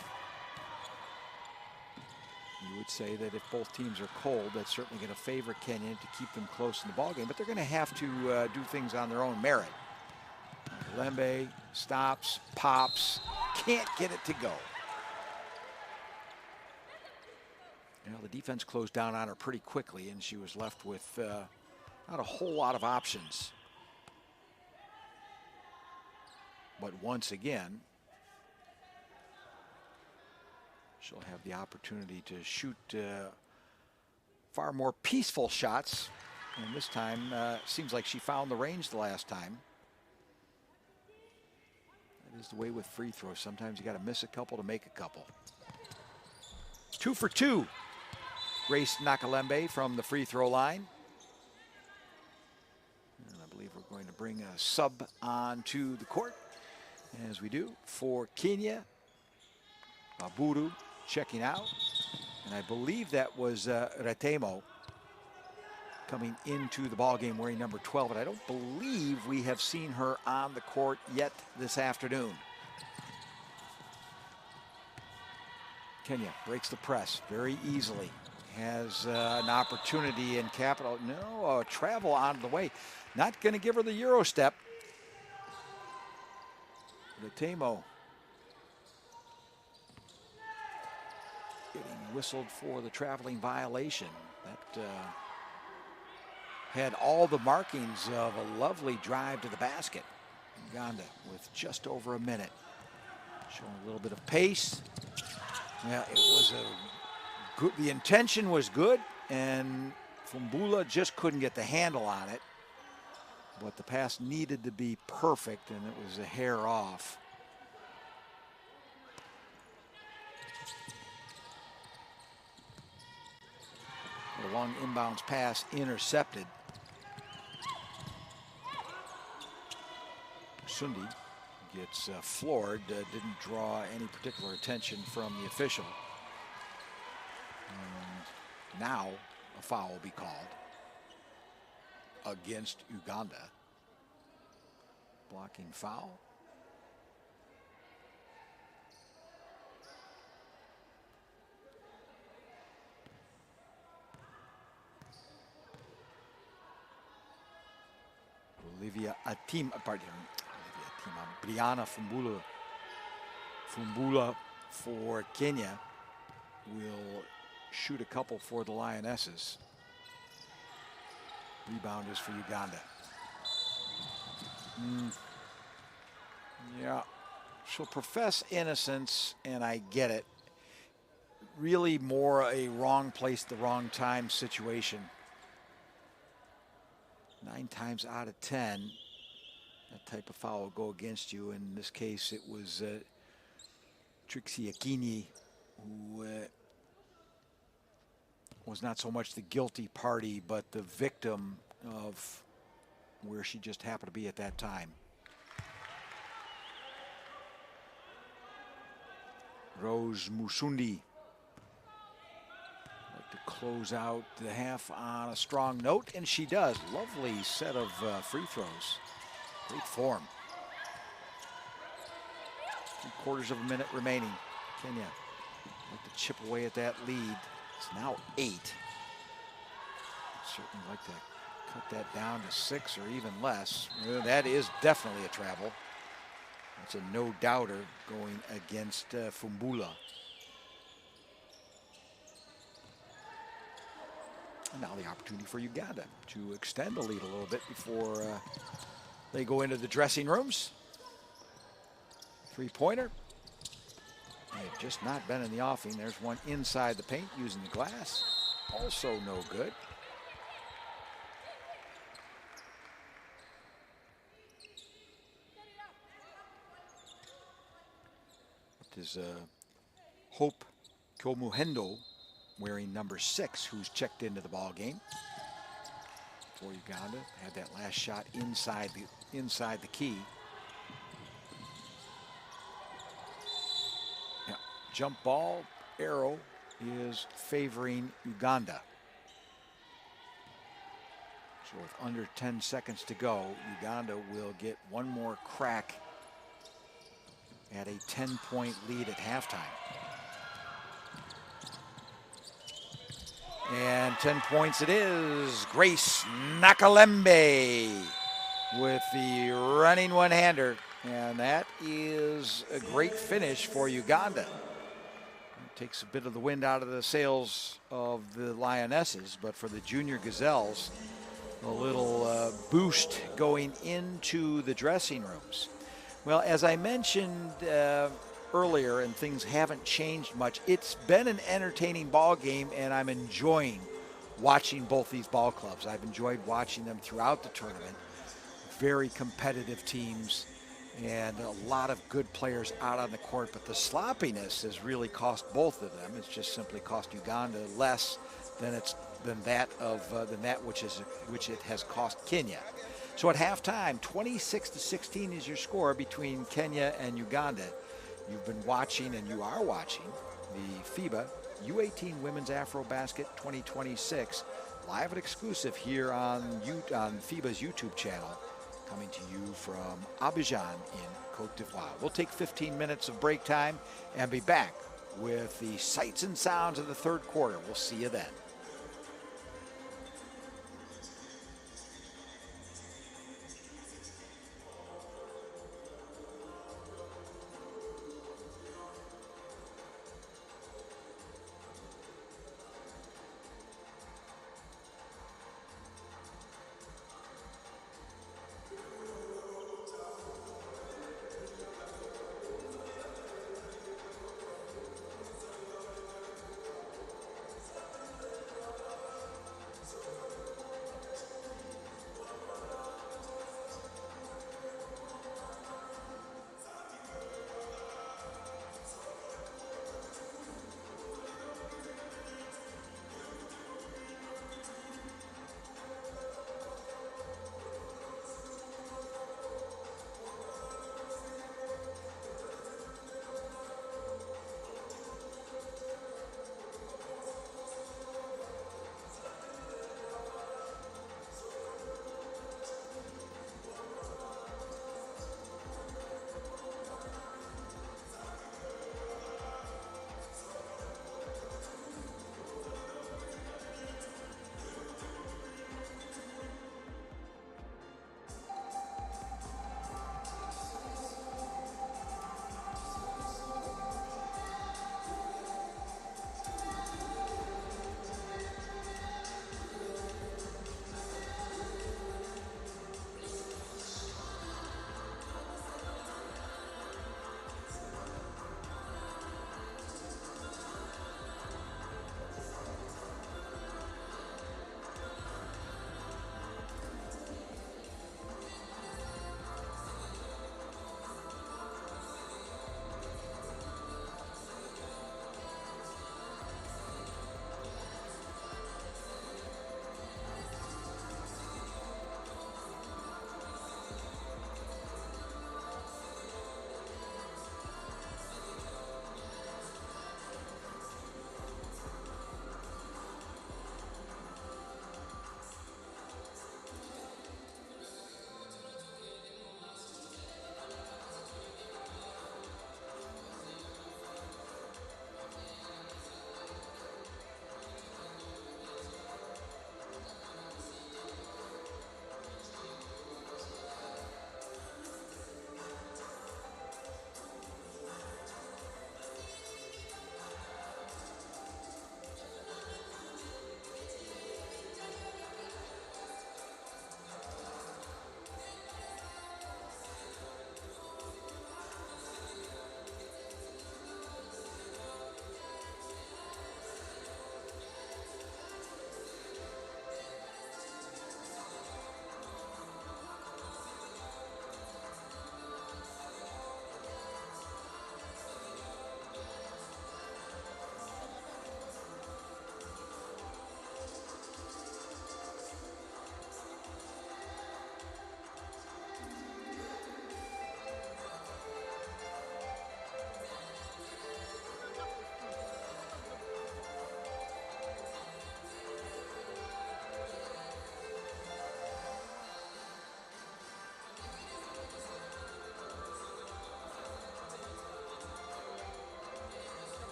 Speaker 1: you would say that if both teams are cold, that's certainly going to favor Kenya to keep them close in the ballgame, but they're going to have to do things on their own merit. Lembe stops, pops, can't get it to go. You know, the defense closed down on her pretty quickly, and she was left with not a whole lot of options. But once again, she'll have the opportunity to shoot far more peaceful shots. And this time, seems like she found the range the last time. That is the way with free throws. Sometimes you got to miss a couple to make a couple. 2 for 2. Grace Nakalembe from the free throw line. And I believe we're going to bring a sub onto the court, as we do for Kenya. Aburu checking out. And I believe that was Retemo coming into the ballgame wearing number 12. And I don't believe we have seen her on the court yet this afternoon. Kenya breaks the press very easily. Has an opportunity in capital. No, travel out of the way. Not going to give her the Euro step. Latemo getting whistled for the traveling violation. That had all the markings of a lovely drive to the basket. Uganda with just over a minute. Showing a little bit of pace. Yeah, it was a good, the intention was good, and Fumbula just couldn't get the handle on it. But the pass needed to be perfect, and it was a hair off. A long inbounds pass intercepted. Sundi gets floored, didn't draw any particular attention from the official. And now a foul will be called against Uganda. Blocking foul. Brianna Fumbula for Kenya will shoot a couple for the Lionesses. Rebound is for Uganda. Yeah, she'll profess innocence, and I get it. Really more a wrong place, the wrong time situation. 9 times out of 10, that type of foul will go against you. In this case, it was Trixie Akinyi who was not so much the guilty party, but the victim of where she just happened to be at that time. Rose Musundi like to close out the half on a strong note, and she does. Lovely set of free throws. Great form. 3/4 of a minute remaining. Kenya like to chip away at that lead. It's now 8. Certainly like to cut that down to 6 or even less. That is definitely a travel. That's a no-doubter going against Fumbula. And now the opportunity for Uganda to extend the lead a little bit before they go into the dressing rooms. 3-pointer. They've just not been in the offing. There's one inside the paint using the glass. Also no good. It is Hope Kyomuhendo wearing number 6, who's checked into the ball game for Uganda. Had that last shot inside the key. Yeah, jump ball arrow is favoring Uganda. So with under 10 seconds to go, Uganda will get one more crack at a 10-point lead at halftime. And 10 points it is. Grace Nakalembe with the running one-hander. And that is a great finish for Uganda. It takes a bit of the wind out of the sails of the Lionesses, but for the Junior Gazelles, a little boost going into the dressing rooms. Well, as I mentioned earlier, and things haven't changed much, it's been an entertaining ball game, and I'm enjoying watching both these ball clubs. I've enjoyed watching them throughout the tournament. Very competitive teams and a lot of good players out on the court, but the sloppiness has really cost both of them. It's just simply cost Uganda less than that which it has cost Kenya. So at halftime, 26-16 is your score between Kenya and Uganda. You've been watching, and you are watching, the FIBA U18 Women's AfroBasket 2026 live and exclusive here on FIBA's YouTube channel, coming to you from Abidjan in Côte d'Ivoire. We'll take 15 minutes of break time and be back with the sights and sounds of the third quarter. We'll see you then.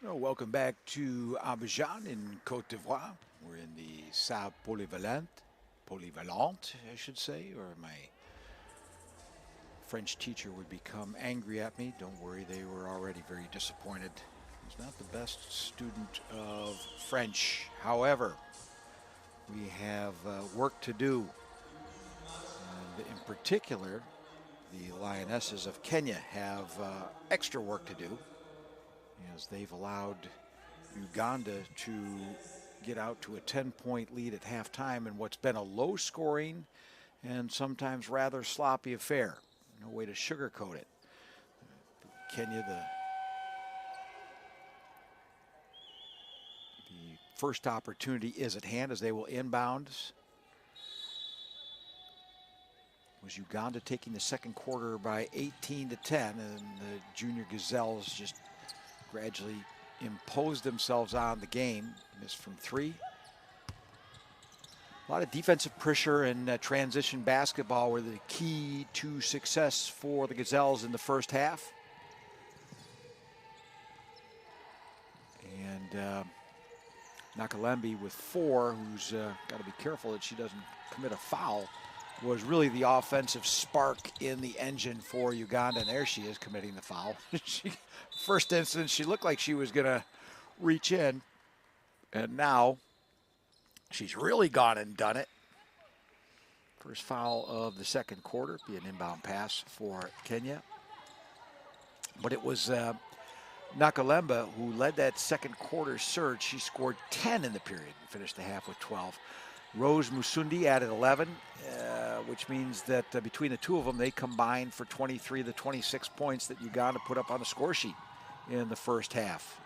Speaker 1: Well, welcome back to Abidjan in Côte d'Ivoire. We're in the Salle Polyvalente, I should say, or my French teacher would become angry at me. Don't worry, they were already very disappointed. He's not the best student of French. However, we have work to do. And in particular, the Lionesses of Kenya have extra work to do, as they've allowed Uganda to get out to a 10-point lead at halftime in what's been a low-scoring and sometimes rather sloppy affair. No way to sugarcoat it. Kenya, the first opportunity is at hand as they will inbound. Was Uganda taking the second quarter by 18-10, and the Junior Gazelles just gradually imposed themselves on the game. Missed from three. A lot of defensive pressure and transition basketball were the key to success for the Gazelles in the first half. And Nakalembe with 4, who's got to be careful that she doesn't commit a foul, was really the offensive spark in the engine for Uganda. And there she is committing the foul. First instance, she looked like she was going to reach in. And now she's really gone and done it. First foul of the second quarter, be an inbound pass for Kenya. But it was Nakalembe who led that second quarter surge. She scored 10 in the period and finished the half with 12. Rose Musundi added 11, which means that between the two of them, they combined for 23 of the 26 points that Uganda put up on the score sheet in the first half.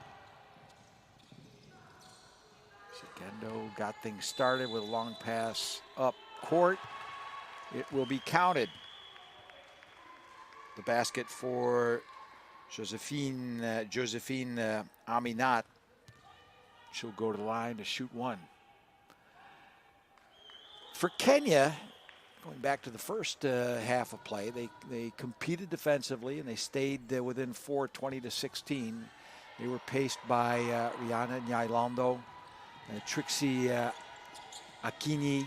Speaker 1: Segendo got things started with a long pass up court. It will be counted. The basket for Josephine Aminat. She'll go to the line to shoot one. For Kenya, going back to the first half of play, they competed defensively and they stayed within 4, 20-16. They were paced by Rihanna Nyailando, Trixie Akini,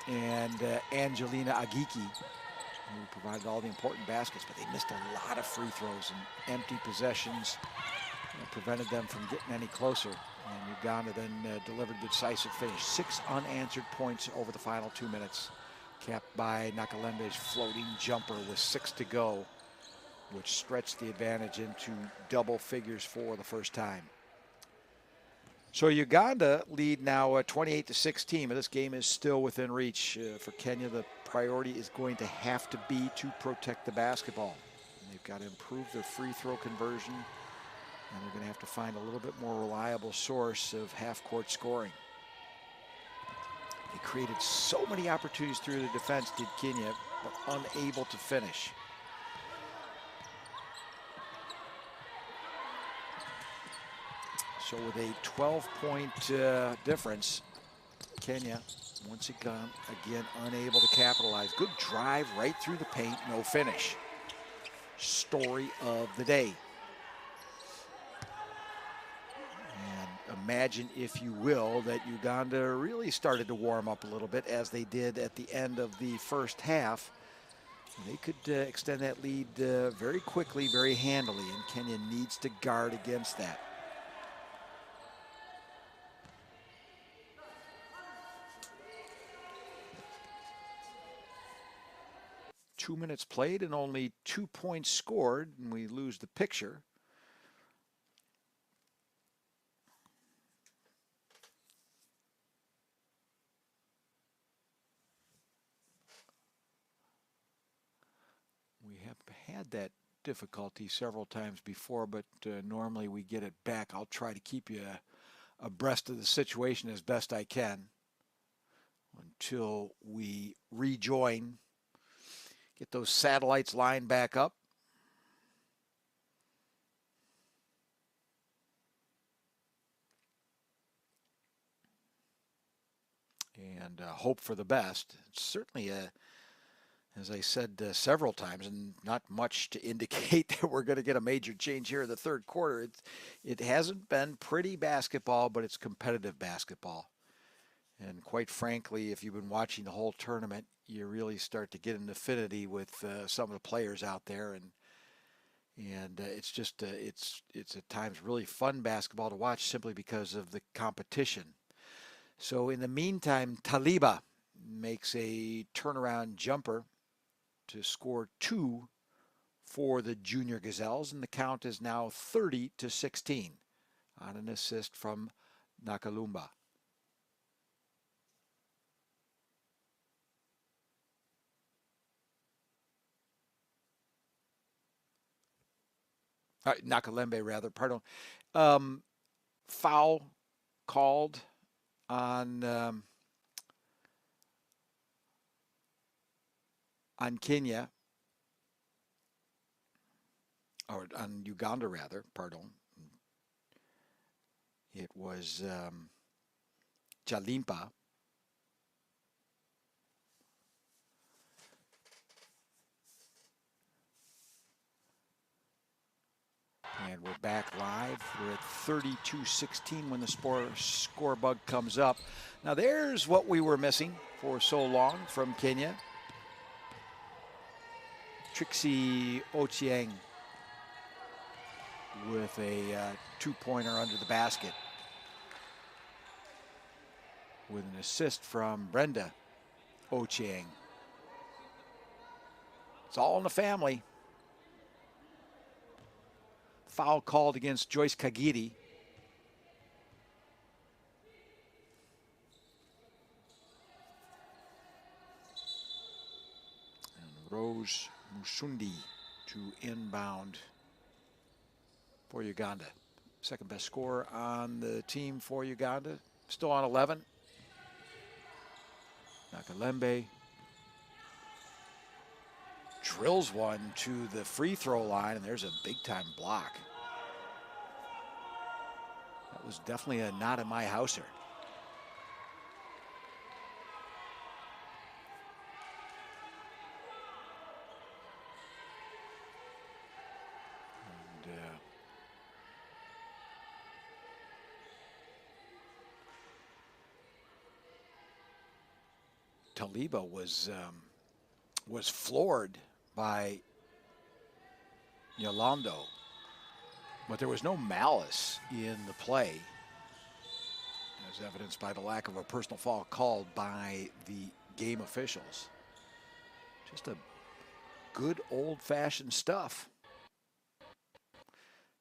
Speaker 1: and Angelina Agiki, who provided all the important baskets, but they missed a lot of free throws and empty possessions prevented them from getting any closer. And Uganda then delivered a decisive finish. 6 unanswered points over the final 2 minutes, capped by Nakalembe's floating jumper with 6 to go, which stretched the advantage into double figures for the first time. So Uganda lead now 28-16, but this game is still within reach. For Kenya, the priority is going to have to be to protect the basketball. And they've got to improve their free throw conversion, and they're going to have to find a little bit more reliable source of half-court scoring. They created so many opportunities through the defense, did Kenya, but unable to finish. So with a 12-point difference, Kenya, once again, unable to capitalize. Good drive right through the paint, no finish. Story of the day. And imagine, if you will, that Uganda really started to warm up a little bit as they did at the end of the first half. They could extend that lead very quickly, very handily, and Kenya needs to guard against that. Two minutes played and only 2 points scored, and we lose the picture. We have had that difficulty several times before, but normally we get it back. I'll try to keep you abreast of the situation as best I can until we rejoin. Get those satellites lined back up. And hope for the best. It's certainly As I said several times, and not much to indicate that we're going to get a major change here in the third quarter. It hasn't been pretty basketball, but it's competitive basketball. And quite frankly, if you've been watching the whole tournament, you really start to get an affinity with some of the players out there, and it's just it's at times really fun basketball to watch simply because of the competition. So in the meantime, Taliba makes a turnaround jumper to score 2 for the Junior Gazelles, and the count is now 30-16 on an assist from Nakalumba. Nakalembe, rather, pardon. Foul called on Kenya, or on Uganda, rather, pardon. It was Jalimpa. And we're back live. We're at 32-16 when the score bug comes up. Now there's what we were missing for so long from Kenya. Trixie Ochieng with a two-pointer under the basket, with an assist from Brenda Ochieng. It's all in the family. Foul called against Joyce Kagiri. And Rose Musundi to inbound for Uganda. Second best scorer on the team for Uganda. Still on 11. Nakalembe drills one to the free throw line, and there's a big-time block. That was definitely a not in my houser. And Taliba was floored by Yolando, but there was no malice in the play, as evidenced by the lack of a personal foul called by the game officials. Just a good old-fashioned stuff.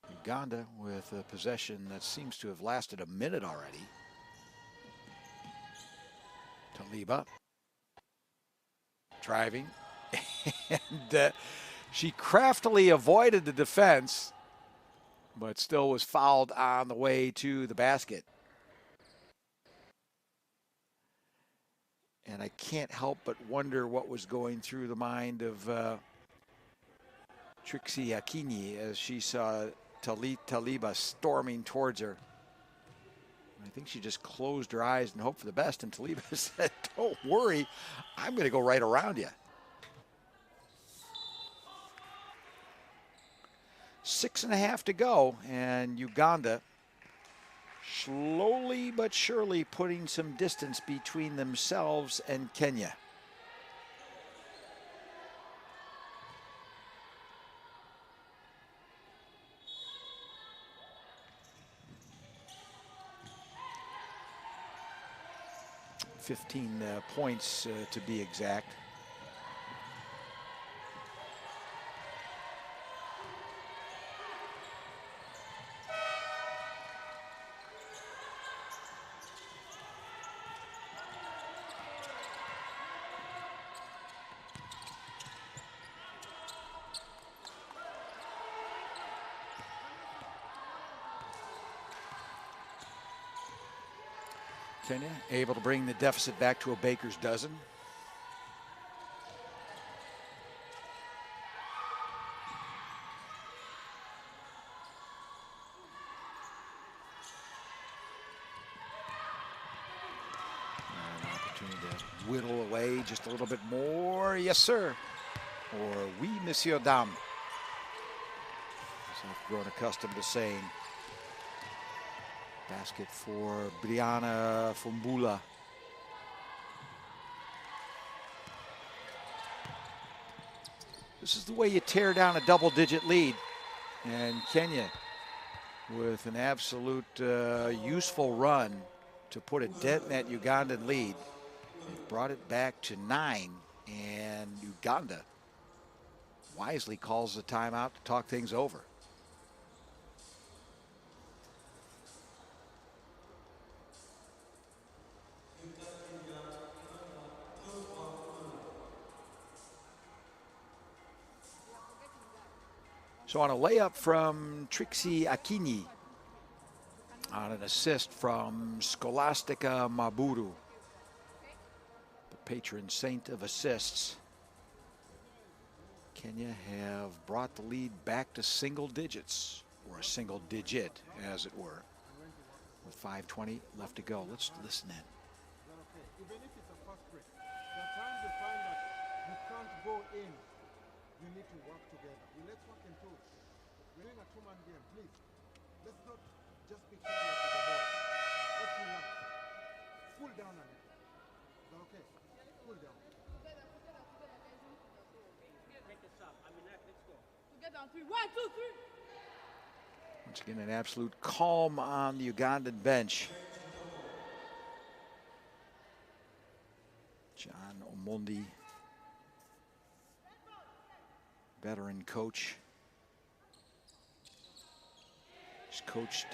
Speaker 1: Uganda with a possession that seems to have lasted a minute already. Taliba driving, and she craftily avoided the defense, but still was fouled on the way to the basket. And I can't help but wonder what was going through the mind of Trixie Akinyi as she saw Taliba storming towards her. I think she just closed her eyes and hoped for the best, and Taliba said, "Don't worry, I'm going to go right around you." 6.5 to go, and Uganda slowly but surely putting some distance between themselves and Kenya. Fifteen points to be exact. Kenya able to bring the deficit back to a baker's dozen. An opportunity to whittle away just a little bit more. Yes, sir. Or oui, monsieur, dame. As I've grown accustomed to saying. Basket for Brianna Fumbula. This is the way you tear down a double-digit lead. And Kenya, with an absolute useful run to put a dent in that Ugandan lead, they've brought it back to 9, and Uganda wisely calls the timeout to talk things over. So on a layup from Trixie Akini, on an assist from Scholastica Maburu, the patron saint of assists, Kenya have brought the lead back to single digits, or a single digit, as it were, with 5:20 left to go. Let's listen in.
Speaker 2: Okay. Even if it's a fast break, there are times you find that you can't go in. You need to work together. Let's work in twos. We're in a two-man game, please. Let's not just be careless with the ball. Let's relax. Cool down on it. Is that okay? Cool down.
Speaker 3: Together on 3. 1, 2, 3.
Speaker 1: Once again, an absolute calm on the Ugandan bench. John Omondi, veteran coach. He's coached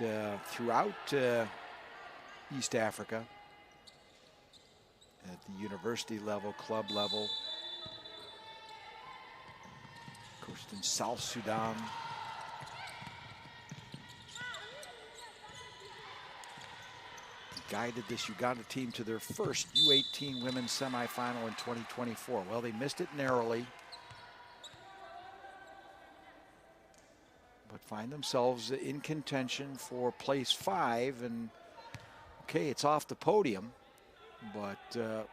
Speaker 1: throughout East Africa at the university level, club level. Coached in South Sudan. Guided this Uganda team to their first U18 women's semifinal in 2024. Well, they missed it narrowly, but find themselves in contention for place 5. And okay, it's off the podium, but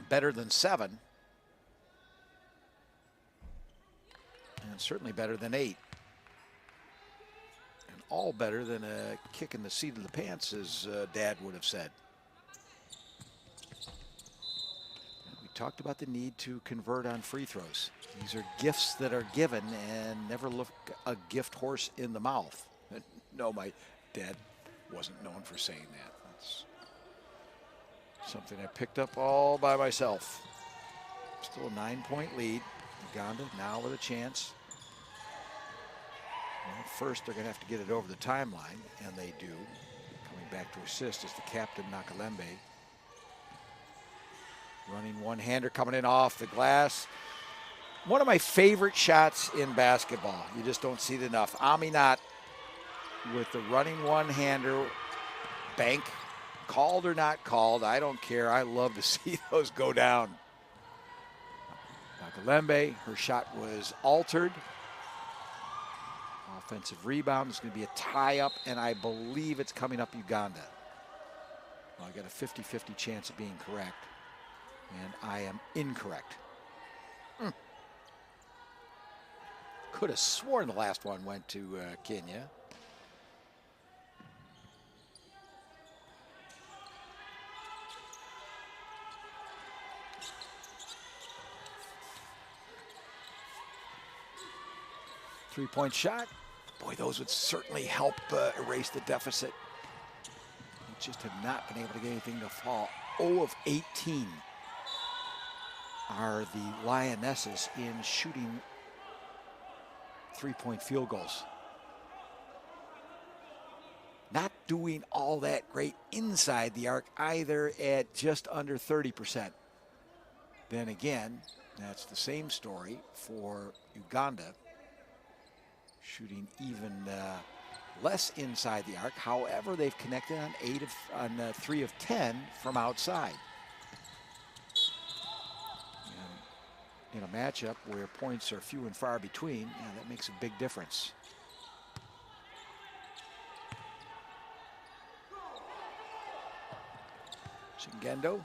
Speaker 1: better than 7, and certainly better than 8. And all better than a kick in the seat of the pants, as Dad would have said. We talked about the need to convert on free throws. These are gifts that are given, and never look a gift horse in the mouth. No, my dad wasn't known for saying that. That's something I picked up all by myself. Still a 9-point lead. Uganda now with a chance. Well, first, they're going to have to get it over the timeline, and they do. Coming back to assist is the captain, Nakalembe. Running one-hander coming in off the glass. One of my favorite shots in basketball. You just don't see it enough. Aminat with the running one-hander. Bank, called or not called, I don't care. I love to see those go down. Nakalembe, her shot was altered. Offensive rebound. It's going to be a tie-up, and I believe it's coming up Uganda. Well, I got a 50-50 chance of being correct, and I am incorrect. Could have sworn the last one went to Kenya. Three-point shot. Boy, those would certainly help erase the deficit. They just have not been able to get anything to fall. 0 of 18 are the Lionesses in shooting three-point field goals. Not doing all that great inside the arc either, at just under 30%. Then again, that's the same story for Uganda. Shooting even less inside the arc. However, they've connected on 3 of 10 from outside. And in a matchup where points are few and far between, that makes a big difference. So you can Gendo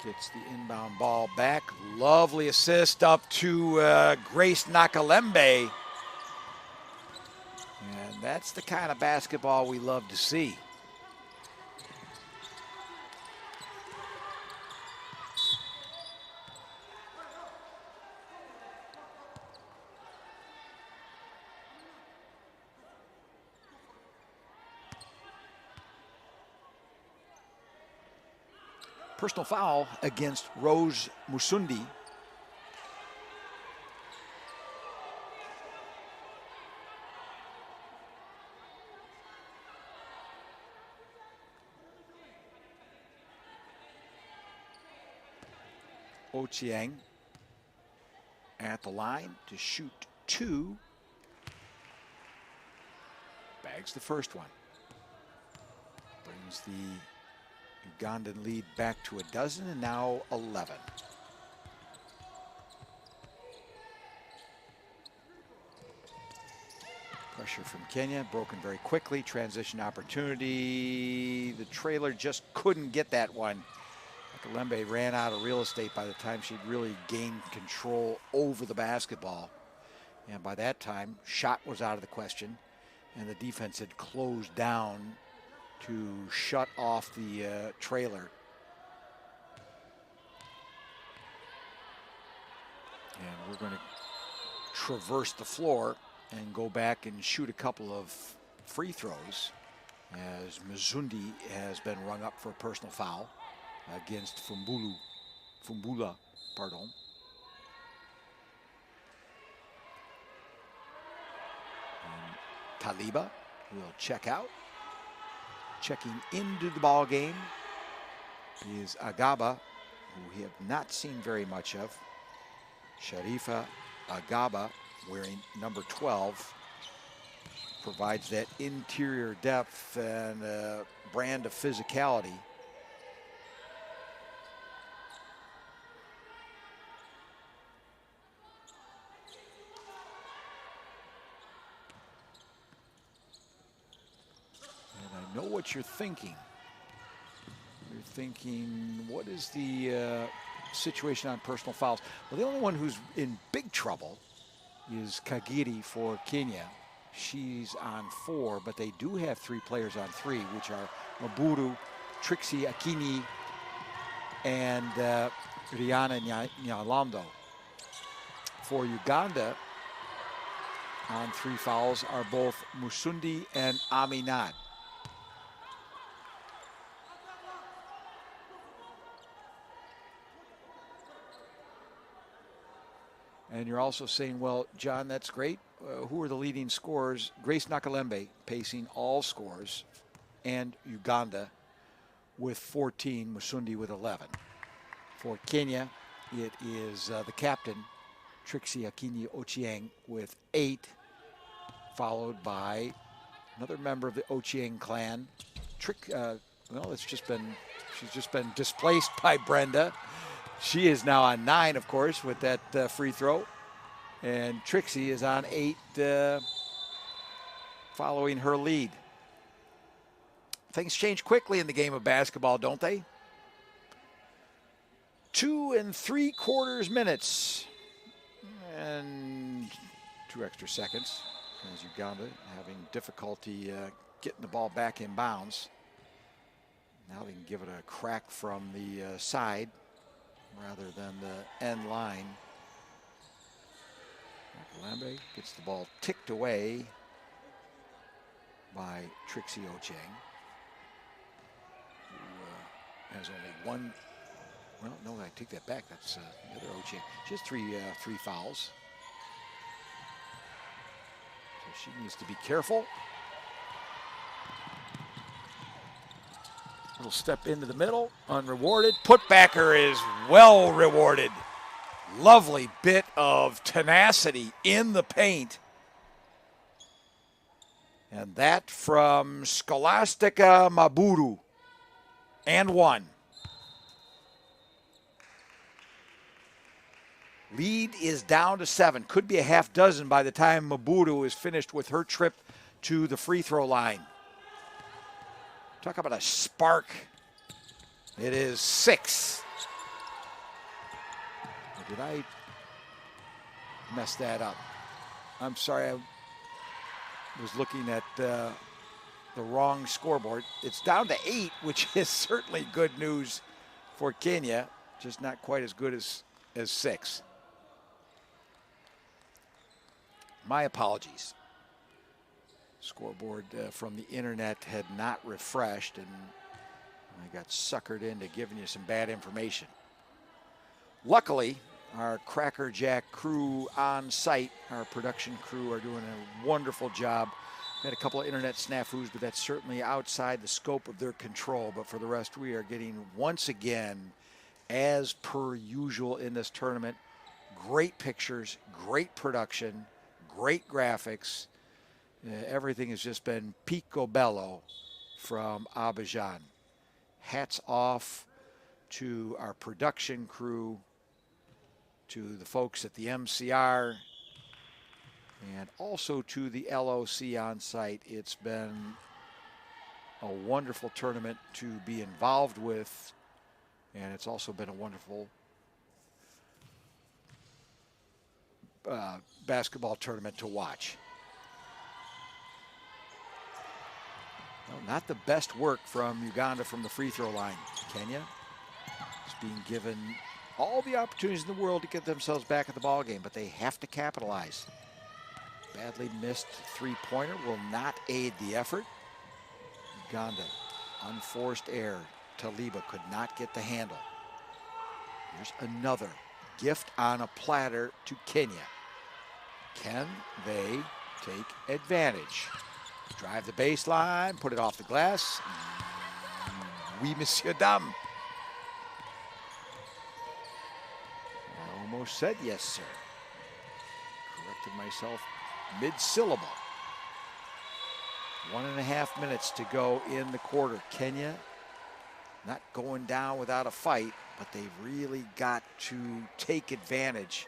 Speaker 1: gets the inbound ball back. Lovely assist up to Grace Nakalembe. And that's the kind of basketball we love to see. Personal foul against Rose Musundi. Ochieng at the line to shoot 2. Bags the first one. Brings the Ugandan lead back to 12 and now 11. Pressure from Kenya, broken very quickly. Transition opportunity. The trailer just couldn't get that one. Lembe ran out of real estate by the time she'd really gained control over the basketball. And by that time, shot was out of the question, and the defense had closed down to shut off the trailer. And we're going to traverse the floor and go back and shoot a couple of free throws as Mizundi has been rung up for a personal foul against Fumbula. And Taliba will check out. Checking into the ball game is Agaba, who we have not seen very much of. Sharifa Agaba, wearing number 12, provides that interior depth and a brand of physicality. Know what you're thinking. You're thinking, what is the situation on personal fouls? Well, the only one who's in big trouble is Kagiri for Kenya. She's on 4, but they do have 3 players on 3, which are Maburu, Trixie Akini, and Rihanna Nyalando. For Uganda, on 3 fouls are both Musundi and Aminat. And you're also saying, well, John, that's great. Who are the leading scorers? Grace Nakalembe pacing all scores, and Uganda with 14, Musundi with 11. For Kenya, it is the captain, Trixie Akinyi Ochieng, with 8, followed by another member of the Ochieng clan. She's just been displaced by Brenda. She is now on 9, of course, with that free throw. And Trixie is on 8, following her lead. Things change quickly in the game of basketball, don't they? 2 3/4 minutes. And 2 extra seconds as Uganda having difficulty getting the ball back in bounds. Now they can give it a crack from the side rather than the end line. Lambe gets the ball ticked away by Trixie Ochieng, who has only 1. Well, no, I take that back. That's the other Ochieng. She has 3 fouls. So she needs to be careful. Little step into the middle, unrewarded. Putbacker is well rewarded. Lovely bit of tenacity in the paint. And that from Scholastica Maburu. And 1. Lead is down to 7. Could be a half dozen by the time Maburu is finished with her trip to the free throw line. Talk about a spark It is 6. Or did I mess that up? I'm sorry, I was looking at the wrong scoreboard. It's down to 8, which is certainly good news for Kenya, just not quite as good as 6. My apologies. Scoreboard from the internet had not refreshed, and I got suckered into giving you some bad information. Luckily, our Cracker Jack crew on site, our production crew, are doing a wonderful job. We had a couple of internet snafus, but that's certainly outside the scope of their control. But for the rest, we are getting, once again, as per usual in this tournament, great pictures, great production, great graphics. Everything has just been picobello from Abidjan. Hats off to our production crew, to the folks at the MCR, and also to the LOC on site. It's been a wonderful tournament to be involved with, and it's also been a wonderful basketball tournament to watch. Well, not the best work from Uganda from the free throw line. Kenya is being given all the opportunities in the world to get themselves back at the ball game, but they have to capitalize. Badly missed three-pointer will not aid the effort. Uganda, unforced error. Taliba could not get the handle. Here's another gift on a platter to Kenya. Can they take advantage? Drive the baseline, put it off the glass. Oui, monsieur, dame. I almost said yes, sir. Corrected myself mid-syllable. 1.5 minutes to go in the quarter. Kenya not going down without a fight, but they've really got to take advantage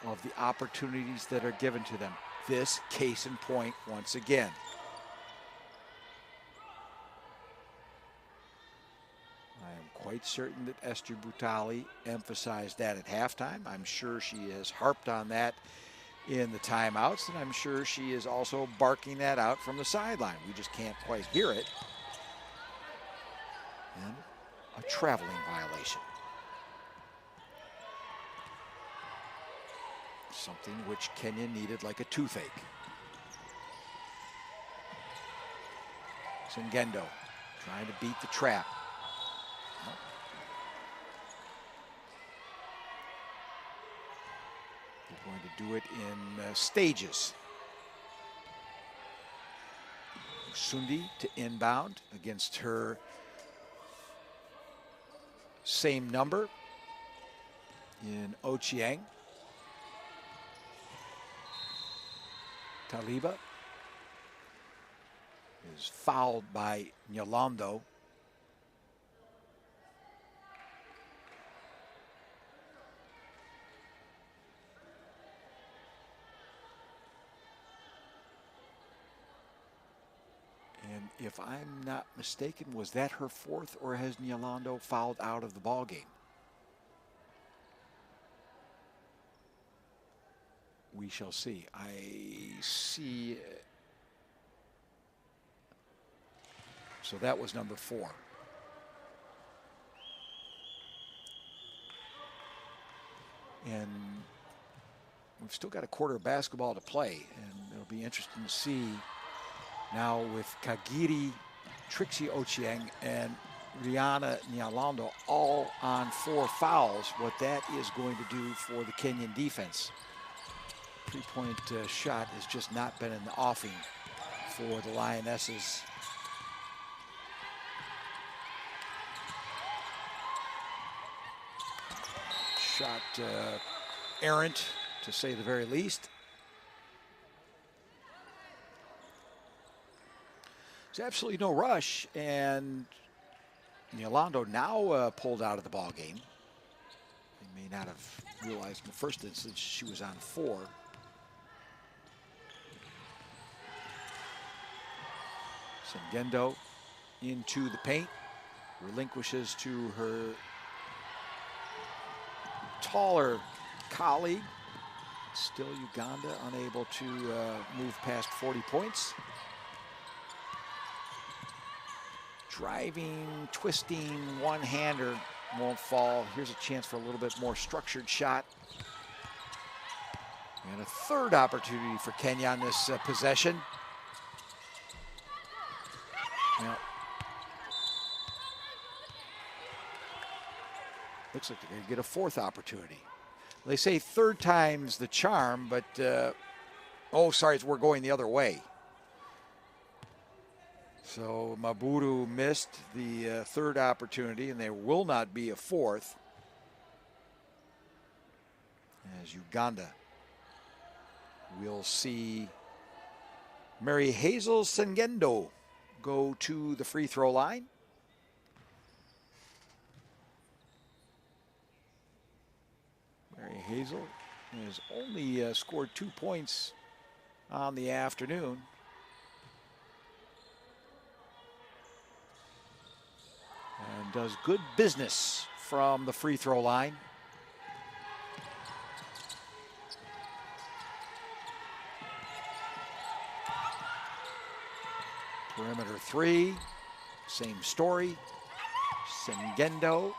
Speaker 1: of the opportunities that are given to them. This case in point once again. I am quite certain that Esther Butali emphasized that at halftime. I'm sure she has harped on that in the timeouts, and I'm sure she is also barking that out from the sideline. We just can't quite hear it. And a traveling violation. Something which Kenya needed like a toothache. Sengendo trying to beat the trap. They're going to do it in stages. Sundi to inbound against her same number in Ochieng. Taliba is fouled by Nyalando. And if I'm not mistaken, was that her fourth, or has Nyalando fouled out of the ball game? We shall see. I see. So that was number 4. And we've still got a quarter of basketball to play, and it'll be interesting to see now with Kagiri, Trixie Ochieng, and Rihanna Nyalando all on 4 fouls, what that is going to do for the Kenyan defense. Three-point shot has just not been in the offing for the Lionesses. Shot errant, to say the very least. There's absolutely no rush, and Nyalando now pulled out of the ball game. They may not have realized in the first instance she was on 4. Sengendo into the paint. relinquishes to her taller colleague. Still Uganda unable to move past 40 points. Driving, twisting, one-hander won't fall. Here's a chance for a little bit more structured shot. And a third opportunity for Kenya on this possession. Now, looks like they're going to get a fourth opportunity. They say third time's the charm, but, oh, sorry, we're going the other way. So Maburu missed the third opportunity, and there will not be a fourth. As Uganda will see Mary Hazel Sengendo go to the free throw line. Mary Hazel has only scored 2 points on the afternoon. And does good business from the free throw line. Perimeter three, same story. Sengendo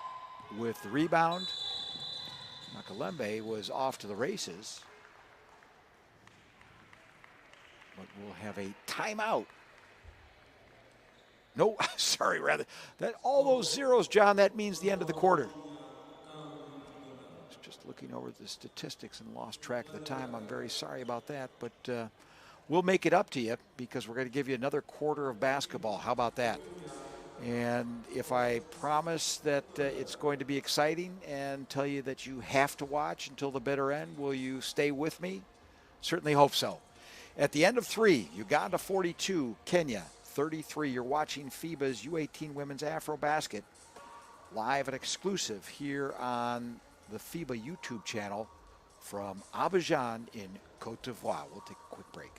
Speaker 1: with the rebound. Makalembe was off to the races, but we'll have a timeout. No, sorry, rather. That all those zeros, John, that means the end of the quarter. I was just looking over the statistics and lost track of the time. I'm very sorry about that, but we'll make it up to you because we're going to give you another quarter of basketball. How about that? And if I promise that it's going to be exciting and tell you that you have to watch until the bitter end, will you stay with me? Certainly hope so. At the end of three, Uganda 42, Kenya 33. You're watching FIBA's U18 Women's AfroBasket live and exclusive here on the FIBA YouTube channel from Abidjan in Côte d'Ivoire. We'll take a quick break.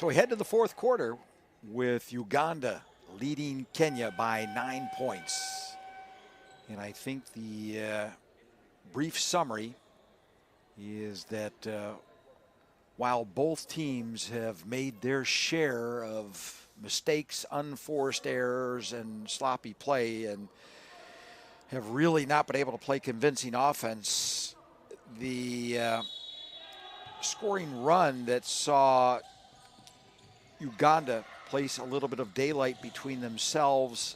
Speaker 1: So we head to the fourth quarter with Uganda leading Kenya by 9 points. And I think the brief summary is that while both teams have made their share of mistakes, unforced errors, and sloppy play, and have really not been able to play convincing offense, the scoring run that saw Uganda place a little bit of daylight between themselves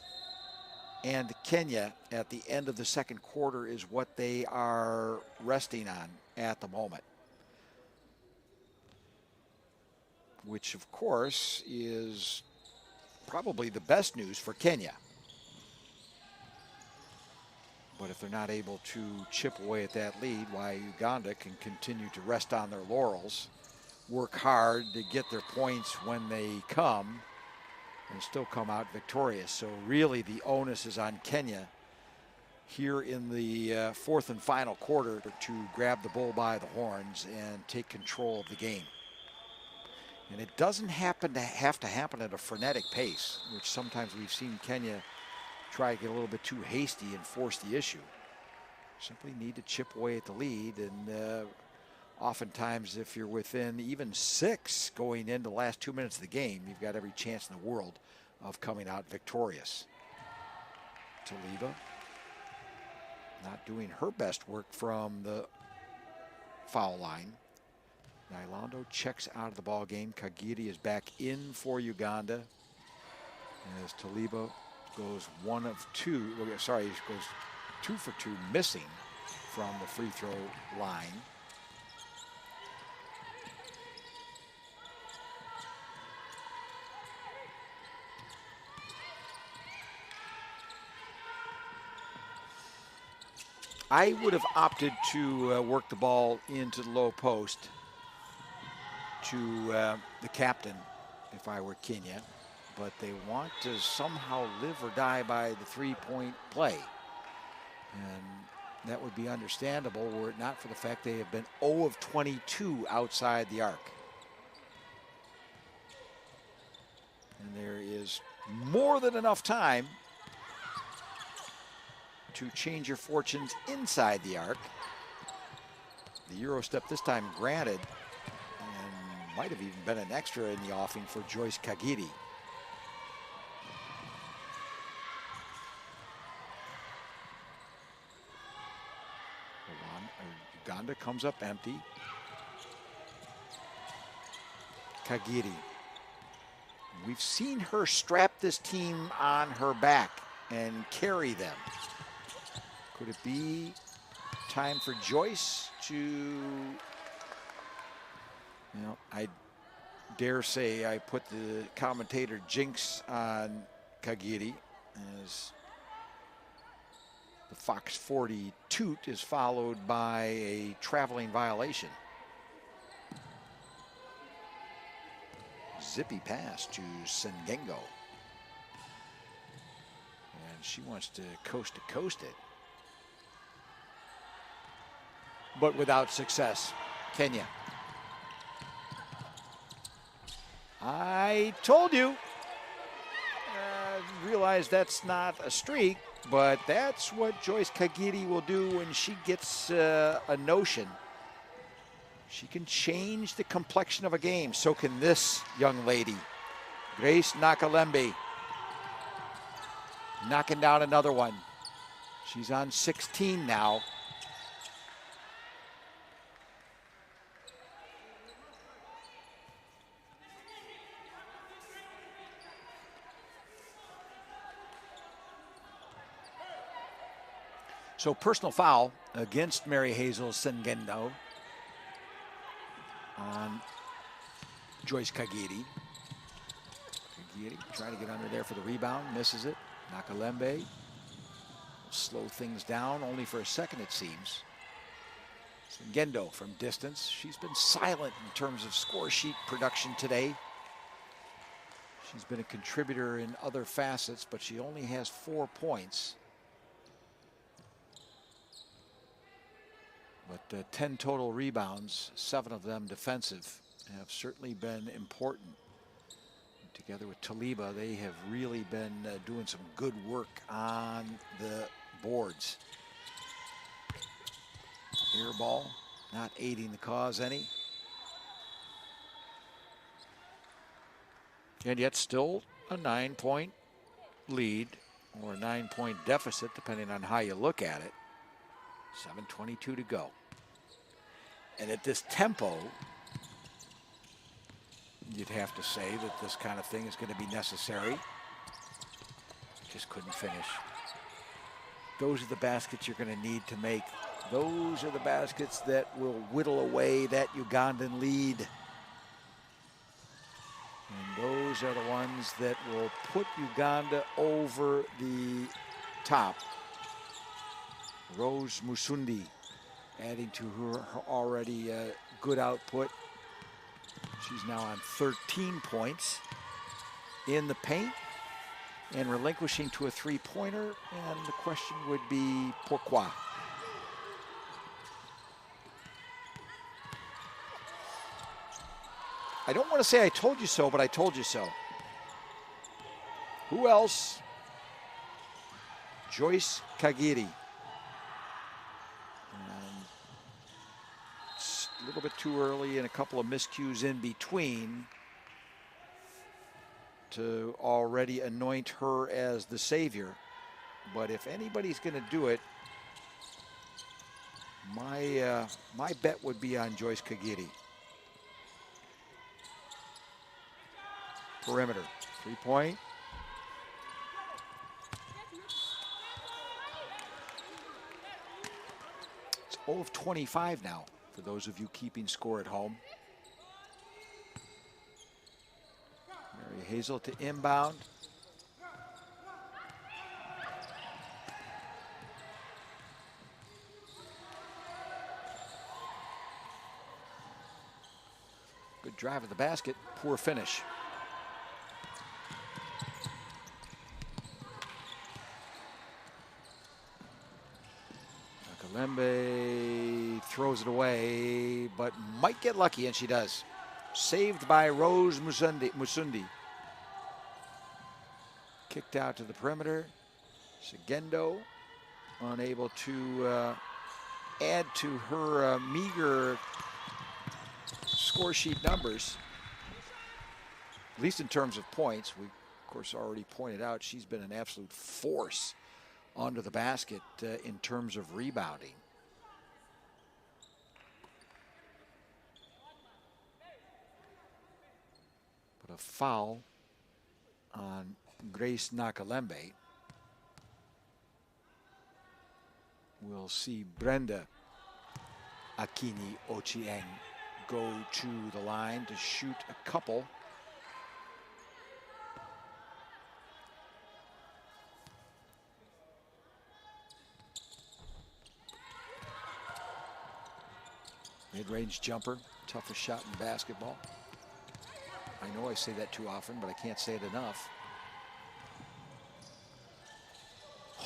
Speaker 1: and Kenya at the end of the second quarter is what they are resting on at the moment. Which, of course, is probably the best news for Kenya. But if they're not able to chip away at that lead, why Uganda can continue to rest on their laurels, work hard to get their points when they come, and still come out victorious. So really the onus is on Kenya here in the fourth and final quarter to grab the bull by the horns and take control of the game. And it doesn't have to happen at a frenetic pace, which sometimes we've seen Kenya try to get a little bit too hasty and force the issue. Simply need to chip away at the lead, and oftentimes if you're within even 6 going into the last 2 minutes of the game, you've got every chance in the world of coming out victorious. Taliba not doing her best work from the foul line. Nylondo checks out of the ball game. Kagiri is back in for Uganda as Taliba goes 1 of 2. Sorry, he goes 2 for 2, missing from the free throw line. I would have opted to work the ball into the low post to the captain if I were Kenya, but they want to somehow live or die by the three-point play. And that would be understandable were it not for the fact they have been 0 of 22 outside the arc. And there is more than enough time to change your fortunes inside the arc. The Euro step this time granted, and might have even been an extra in the offing for Joyce Kagiri. Uganda comes up empty. Kagiri. We've seen her strap this team on her back and carry them. Could it be time for Joyce to, I dare say I put the commentator jinx on Kagiri as the Fox 40 toot is followed by a traveling violation. Zippy pass to Sengengo. And she wants to coast it. But without success. Kenya. I told you. Realize that's not a streak, but that's what Joyce Kagiri will do when she gets a notion. She can change the complexion of a game. So can this young lady, Grace Nakalembe. Knocking down another one. She's on 16 now. So personal foul against Mary Hazel Sengendo on Joyce Kagiri. Kagiri trying to get under there for the rebound, misses it. Nakalembe will slow things down only for a second, it seems. Sengendo from distance. She's been silent in terms of score sheet production today. She's been a contributor in other facets, but she only has 4 points. But 10 total rebounds, 7 of them defensive, have certainly been important. Together with Taliba, they have really been doing some good work on the boards. Air ball, not aiding the cause any. And yet still a 9-point lead, or a 9-point deficit, depending on how you look at it. 7:22 to go. And at this tempo, you'd have to say that this kind of thing is going to be necessary. Just couldn't finish. Those are the baskets you're going to need to make. Those are the baskets that will whittle away that Ugandan lead. And those are the ones that will put Uganda over the top. Rose Musundi adding to her already good output. She's now on 13 points in the paint and relinquishing to a three-pointer. And the question would be, pourquoi? I don't want to say I told you so, but I told you so. Who else? Joyce Kagiri. It's a little bit too early and a couple of miscues in between to already anoint her as the savior. But if anybody's going to do it, my bet would be on Joyce Kagiri. Perimeter, 3-point. It's 0 of 25 now for those of you keeping score at home. Mary Hazel to inbound. Good drive at the basket, poor finish. Lembe throws it away, but might get lucky, and she does. Saved by Rose Musundi. Kicked out to the perimeter. Segendo unable to add to her meager score sheet numbers, at least in terms of points. We, of course, already pointed out she's been an absolute force onto the basket in terms of rebounding. But a foul on Grace Nakalembe. We'll see Brenda Akini Ochieng go to the line to shoot a couple. Mid-range jumper, toughest shot in basketball. I know I say that too often, but I can't say it enough. Oh,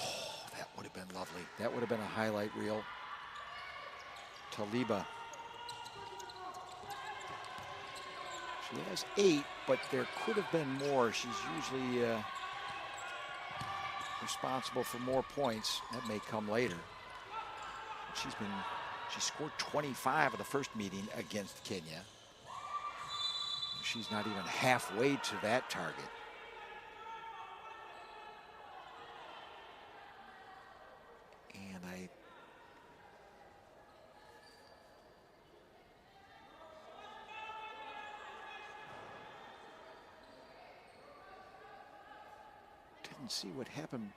Speaker 1: that would have been lovely. That would have been a highlight reel. Taliba. She has 8, but there could have been more. She's usually responsible for more points. That may come later. She scored 25 of the first meeting against Kenya. She's not even halfway to that target. And I didn't see what happened,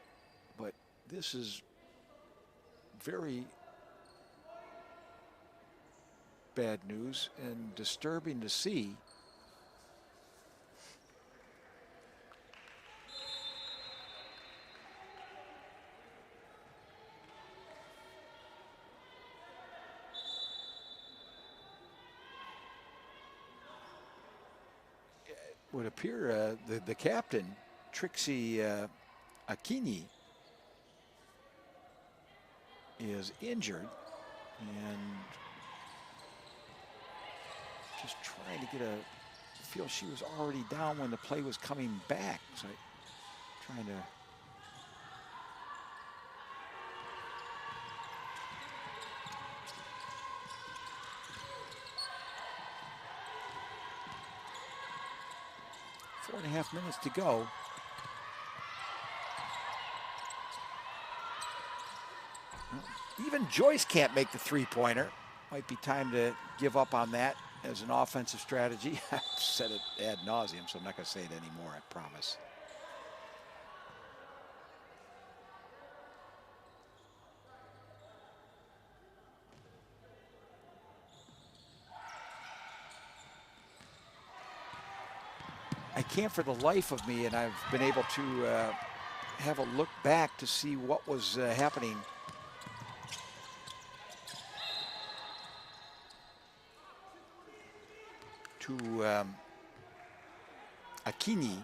Speaker 1: but this is very bad news and disturbing to see. It would appear the captain, Trixie Akini, is injured and just trying to get a feel. She was already down when the play was coming back. So trying to four and a half minutes to go. Well, even Joyce can't make the three-pointer. Might be time to give up on that as an offensive strategy. I've said it ad nauseum, so I'm not going to say it anymore, I promise. I can't for the life of me, and I've been able to have a look back to see what was happening. To Akini,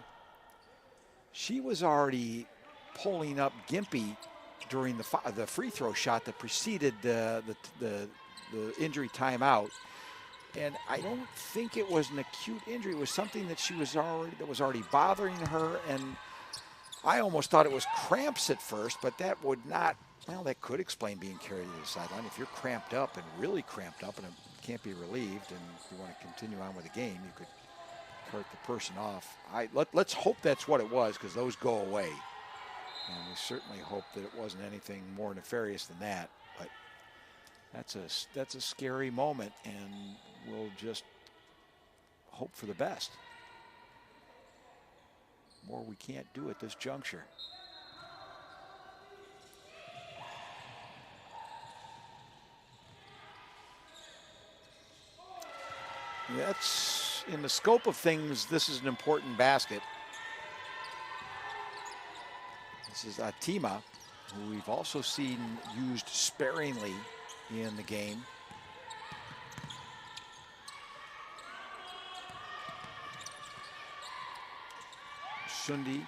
Speaker 1: she was already pulling up Gimpy during the free throw shot that preceded the injury timeout. And I don't think it was an acute injury. It was something that was already bothering her. And I almost thought it was cramps at first, but that would not, well, that could explain being carried to the sideline. If you're cramped up and really cramped up and it can't be relieved and you want to continue on with the game, you could cart the person off. Let's hope that's what it was, because those go away. And we certainly hope that it wasn't anything more nefarious than that. But that's a scary moment, and we'll just hope for the best. More we can't do at this juncture. That's, in the scope of things, this is an important basket. This is Atima, who we've also seen used sparingly in the game. Sundi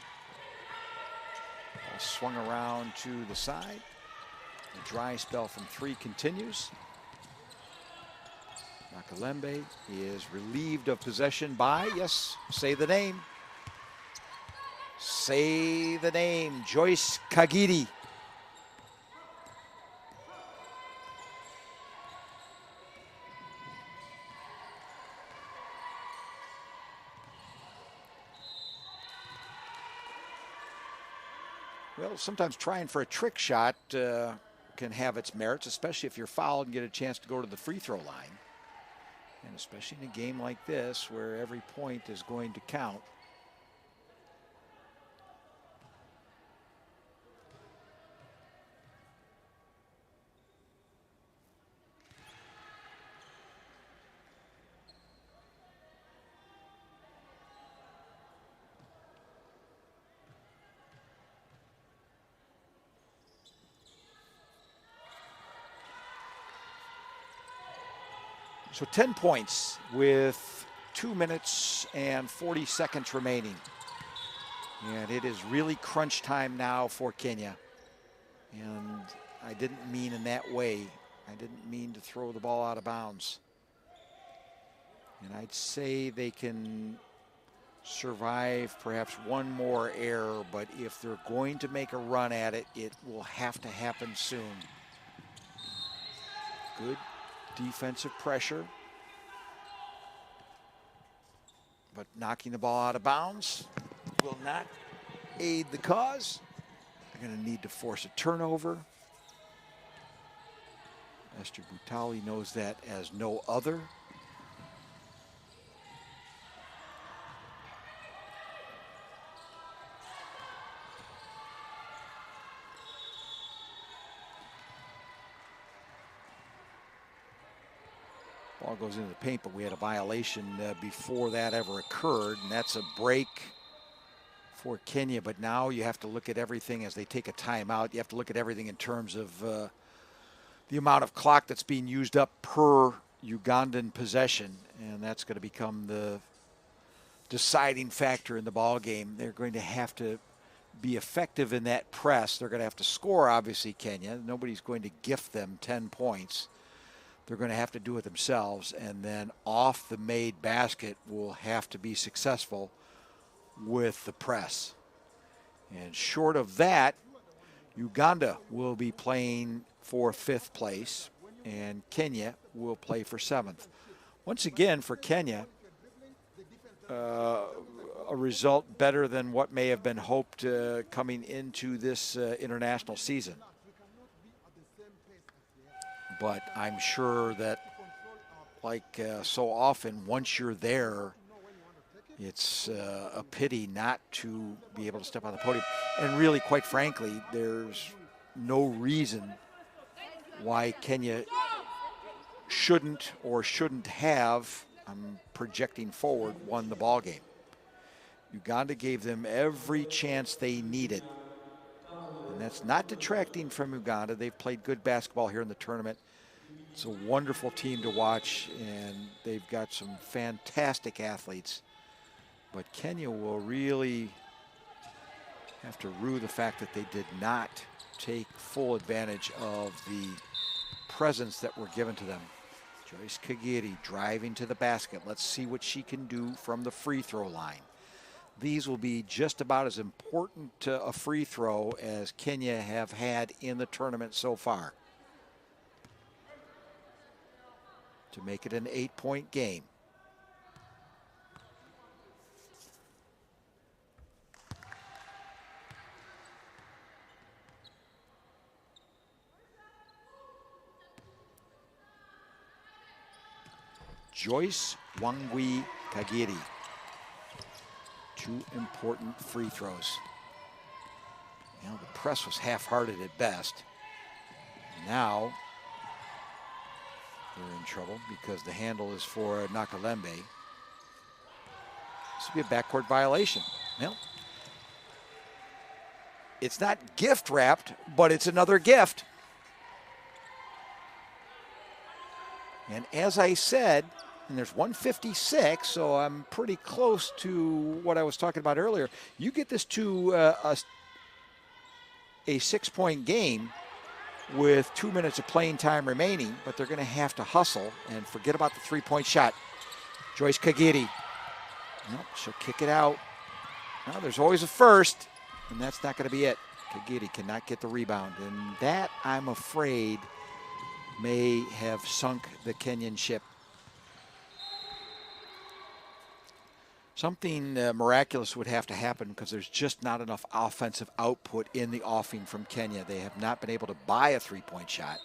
Speaker 1: swung around to the side. The dry spell from three continues. Makalembe is relieved of possession by, yes, say the name. Say the name, Joyce Kagiri. Well, sometimes trying for a trick shot can have its merits, especially if you're fouled and get a chance to go to the free throw line. And especially in a game like this where every point is going to count. So 10 points with 2 minutes and 40 seconds remaining. And it is really crunch time now for Kenya. And I didn't mean in that way. I didn't mean to throw the ball out of bounds. And I'd say they can survive perhaps one more error, but if they're going to make a run at it, it will have to happen soon. Good defensive pressure, but knocking the ball out of bounds will not aid the cause. They're going to need to force a turnover. Esther Butali knows that as no other. Ball goes into the paint, but we had a violation before that ever occurred, and that's a break for Kenya. But now you have to look at everything as they take a timeout. You have to look at everything in terms of the amount of clock that's being used up per Ugandan possession, and that's going to become the deciding factor in the ball game. They're going to have to be effective in that press. They're going to have to score, obviously, Kenya. Nobody's going to gift them 10 points. They're going to have to do it themselves, and then off the made basket will have to be successful with the press. And short of that, Uganda will be playing for 5th place, and Kenya will play for 7th. Once again, for Kenya, a result better than what may have been hoped coming into this international season. But I'm sure that, like so often, once you're there, it's a pity not to be able to step on the podium. And really, quite frankly, there's no reason why Kenya shouldn't or shouldn't have, I'm projecting forward, won the ball game. Uganda gave them every chance they needed. And that's not detracting from Uganda. They've played good basketball here in the tournament. It's a wonderful team to watch, and they've got some fantastic athletes. But Kenya will really have to rue the fact that they did not take full advantage of the presents that were given to them. Joyce Kagiri driving to the basket. Let's see what she can do from the free throw line. These will be just about as important a free throw as Kenya have had in the tournament so far to make it an 8-point game. Joyce Wangui Kagiri. 2 important free throws. You know, the press was half-hearted at best. Now they're in trouble because the handle is for Nakalembe. This would be a backcourt violation. Well, it's not gift wrapped, but it's another gift. And as I said, and there's 156, so I'm pretty close to what I was talking about earlier. You get this to a 6-point game with 2 minutes of playing time remaining, but they're going to have to hustle and forget about the 3-point shot. Joyce Kagiri. Nope, she'll kick it out. Now, there's always a first, and that's not going to be it. Kagiri cannot get the rebound, and that, I'm afraid, may have sunk the Kenyan ship. Something miraculous would have to happen because there's just not enough offensive output in the offing from Kenya. They have not been able to buy a 3-point shot.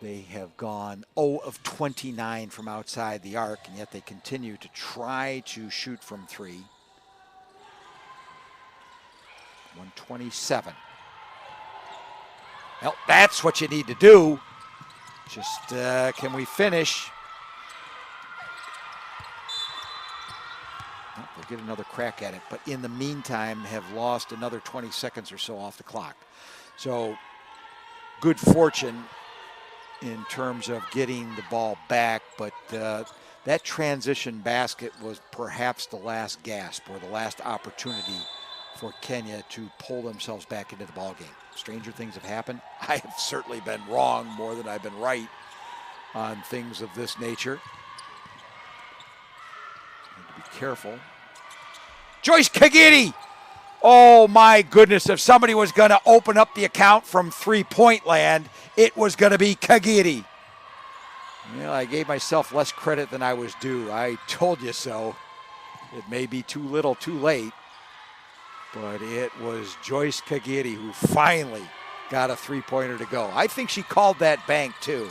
Speaker 1: They have gone 0 of 29 from outside the arc, and yet they continue to try to shoot from 3. 127. Well, that's what you need to do. Just can we finish? Well, they'll get another crack at it, but in the meantime have lost another 20 seconds or so off the clock. So good fortune in terms of getting the ball back, but that transition basket was perhaps the last gasp or the last opportunity for Kenya to pull themselves back into the ball game. Stranger things have happened. I have certainly been wrong more than I've been right on things of this nature. Need to be careful. Joyce Kagiri! Oh my goodness, if somebody was going to open up the account from 3-point land, it was going to be Kagiri. Well, I gave myself less credit than I was due. I told you so. It may be too little, too late. But it was Joyce Kagiri who finally got a 3-pointer to go. I think she called that bank too.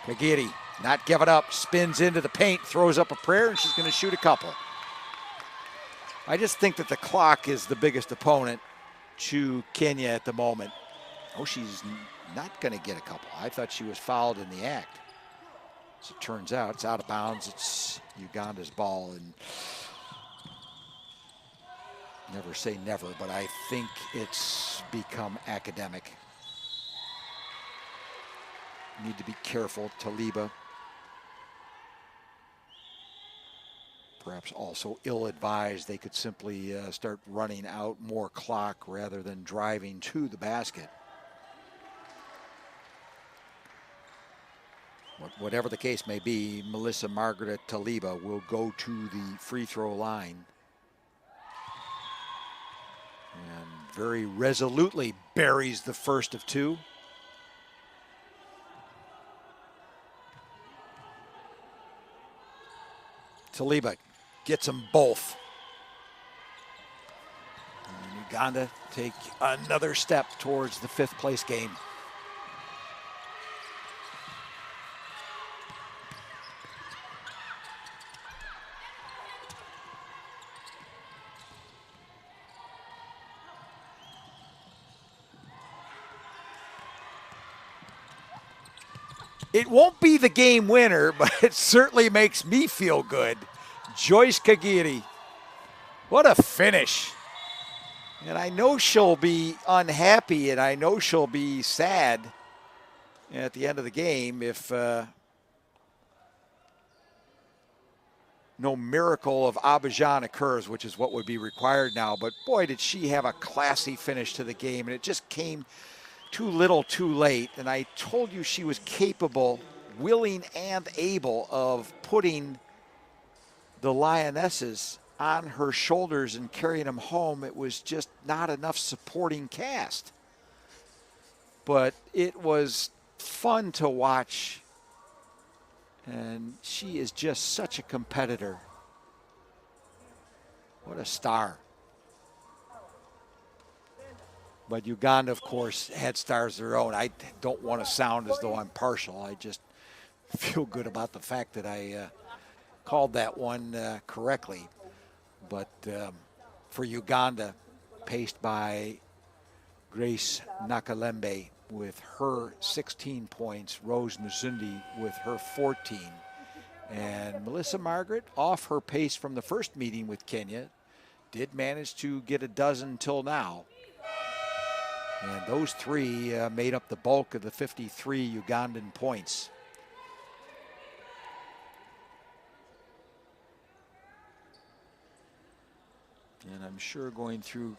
Speaker 1: Kagiri not giving up, spins into the paint, throws up a prayer, and she's going to shoot a couple. I just think that the clock is the biggest opponent to Kenya at the moment. Oh, she's not going to get a couple. I thought she was fouled in the act. As it turns out, it's out of bounds. It's Uganda's ball, and never say never, but I think it's become academic. Need to be careful. Taliba perhaps also ill-advised. They could simply start running out more clock rather than driving to the basket. Whatever the case may be, Melissa Margaret Taliba will go to the free throw line and very resolutely buries the first of 2. Taliba gets them both. And Uganda take another step towards the 5th place game. It won't be the game winner, but it certainly makes me feel good. Joyce Kagiri. What a finish. And I know she'll be unhappy, and I know she'll be sad at the end of the game if no miracle of Abidjan occurs, which is what would be required now. But boy, did she have a classy finish to the game, and it just came too little too late. And I told you she was capable willing and able of putting the Lionesses on her shoulders and carrying them home. It was just not enough supporting cast. But it was fun to watch, and she is just such a competitor. What a star. But Uganda, of course, had stars of their own. I don't want to sound as though I'm partial. I just feel good about the fact that I called that one correctly. But for Uganda, paced by Grace Nakalembe with her 16 points, Rose Musundi with her 14. And Melissa Margaret, off her pace from the first meeting with Kenya, did manage to get a dozen till now. And those three made up the bulk of the 53 Ugandan points. And I'm sure going through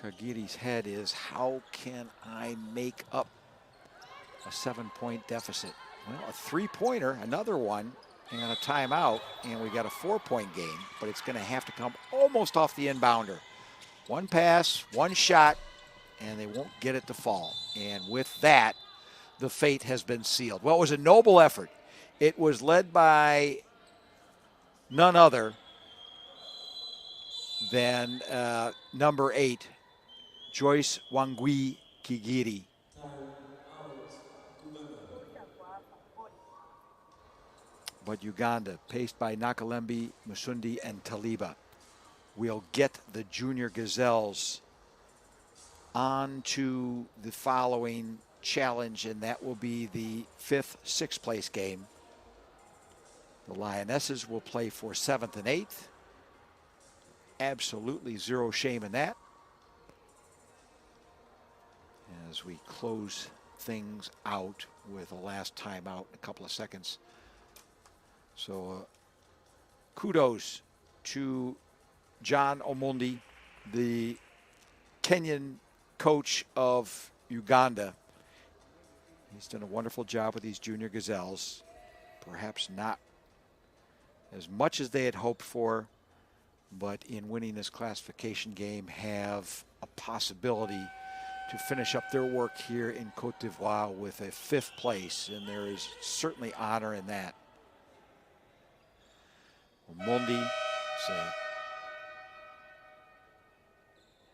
Speaker 1: Kagiri's head is, how can I make up a 7-point deficit? Well, a 3-pointer, another one, and a timeout, and we got a 4-point game, but it's going to have to come almost off the inbounder. One pass, one shot, and they won't get it to fall. And with that, the fate has been sealed. Well, it was a noble effort. It was led by none other than number 8, Joyce Wangui Kigiri. But Uganda, paced by Nakalembe, Musundi, and Taliba, will get the Junior Gazelles on to the following challenge, and that will be the 5th, 6th place game. The Lionesses will play for 7th and 8th. Absolutely zero shame in that. As we close things out with a last timeout in a couple of seconds. So kudos to John Omondi, the Kenyan coach of Uganda. He's done a wonderful job with these Junior Gazelles. Perhaps not as much as they had hoped for, but in winning this classification game have a possibility to finish up their work here in Cote d'Ivoire with a 5th place, and there is certainly honor in that. Omondi is a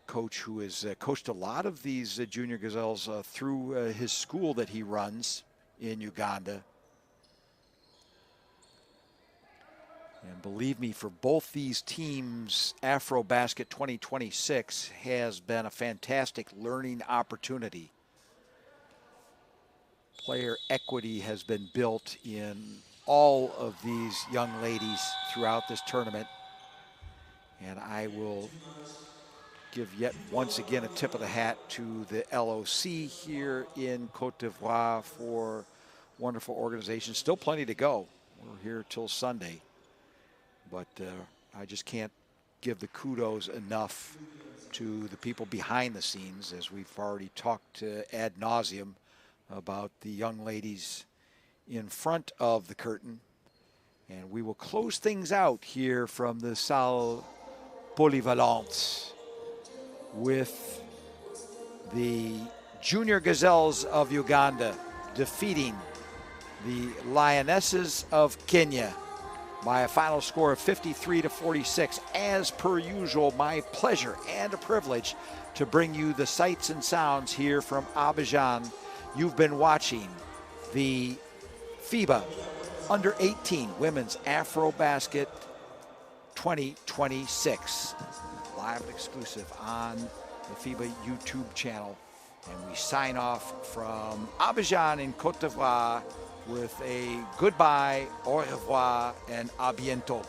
Speaker 1: coach who has coached a lot of these Junior Gazelles through his school that he runs in Uganda. And believe me, for both these teams, AfroBasket 2026 has been a fantastic learning opportunity. Player equity has been built in all of these young ladies throughout this tournament. And I will give yet once again a tip of the hat to the LOC here in Cote d'Ivoire for wonderful organization. Still plenty to go. We're here till Sunday. But I just can't give the kudos enough to the people behind the scenes, as we've already talked ad nauseum about the young ladies in front of the curtain. And we will close things out here from the Salle Polyvalente with the Junior Gazelles of Uganda defeating the Lionesses of Kenya by a final score of 53-46. As per usual, my pleasure and a privilege to bring you the sights and sounds here from Abidjan. You've been watching the FIBA Under-18 Women's AfroBasket 2026, live and exclusive on the FIBA YouTube channel. And we sign off from Abidjan in Cote d'Ivoire with a goodbye, au revoir, and à bientôt.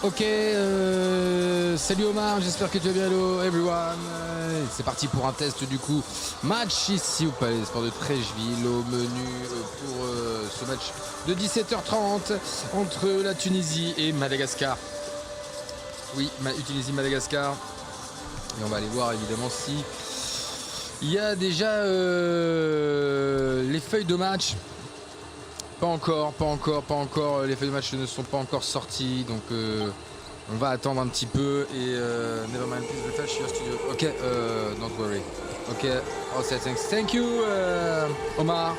Speaker 4: Ok, salut Omar, j'espère que tu vas bien. Hello everyone. C'est parti pour un test du coup. Match ici au Palais des Sports de Trècheville au menu pour ce match de 17h30 entre la Tunisie et Madagascar. Oui, Tunisie-Madagascar. Et on va aller voir évidemment si il y a déjà les feuilles de match. Pas encore. Les feuilles de match ne sont pas encore sorties, donc on va attendre un petit peu et never mind, please refresh your studio. Ok, don't worry. Ok, all set, thanks. Thank you, Omar.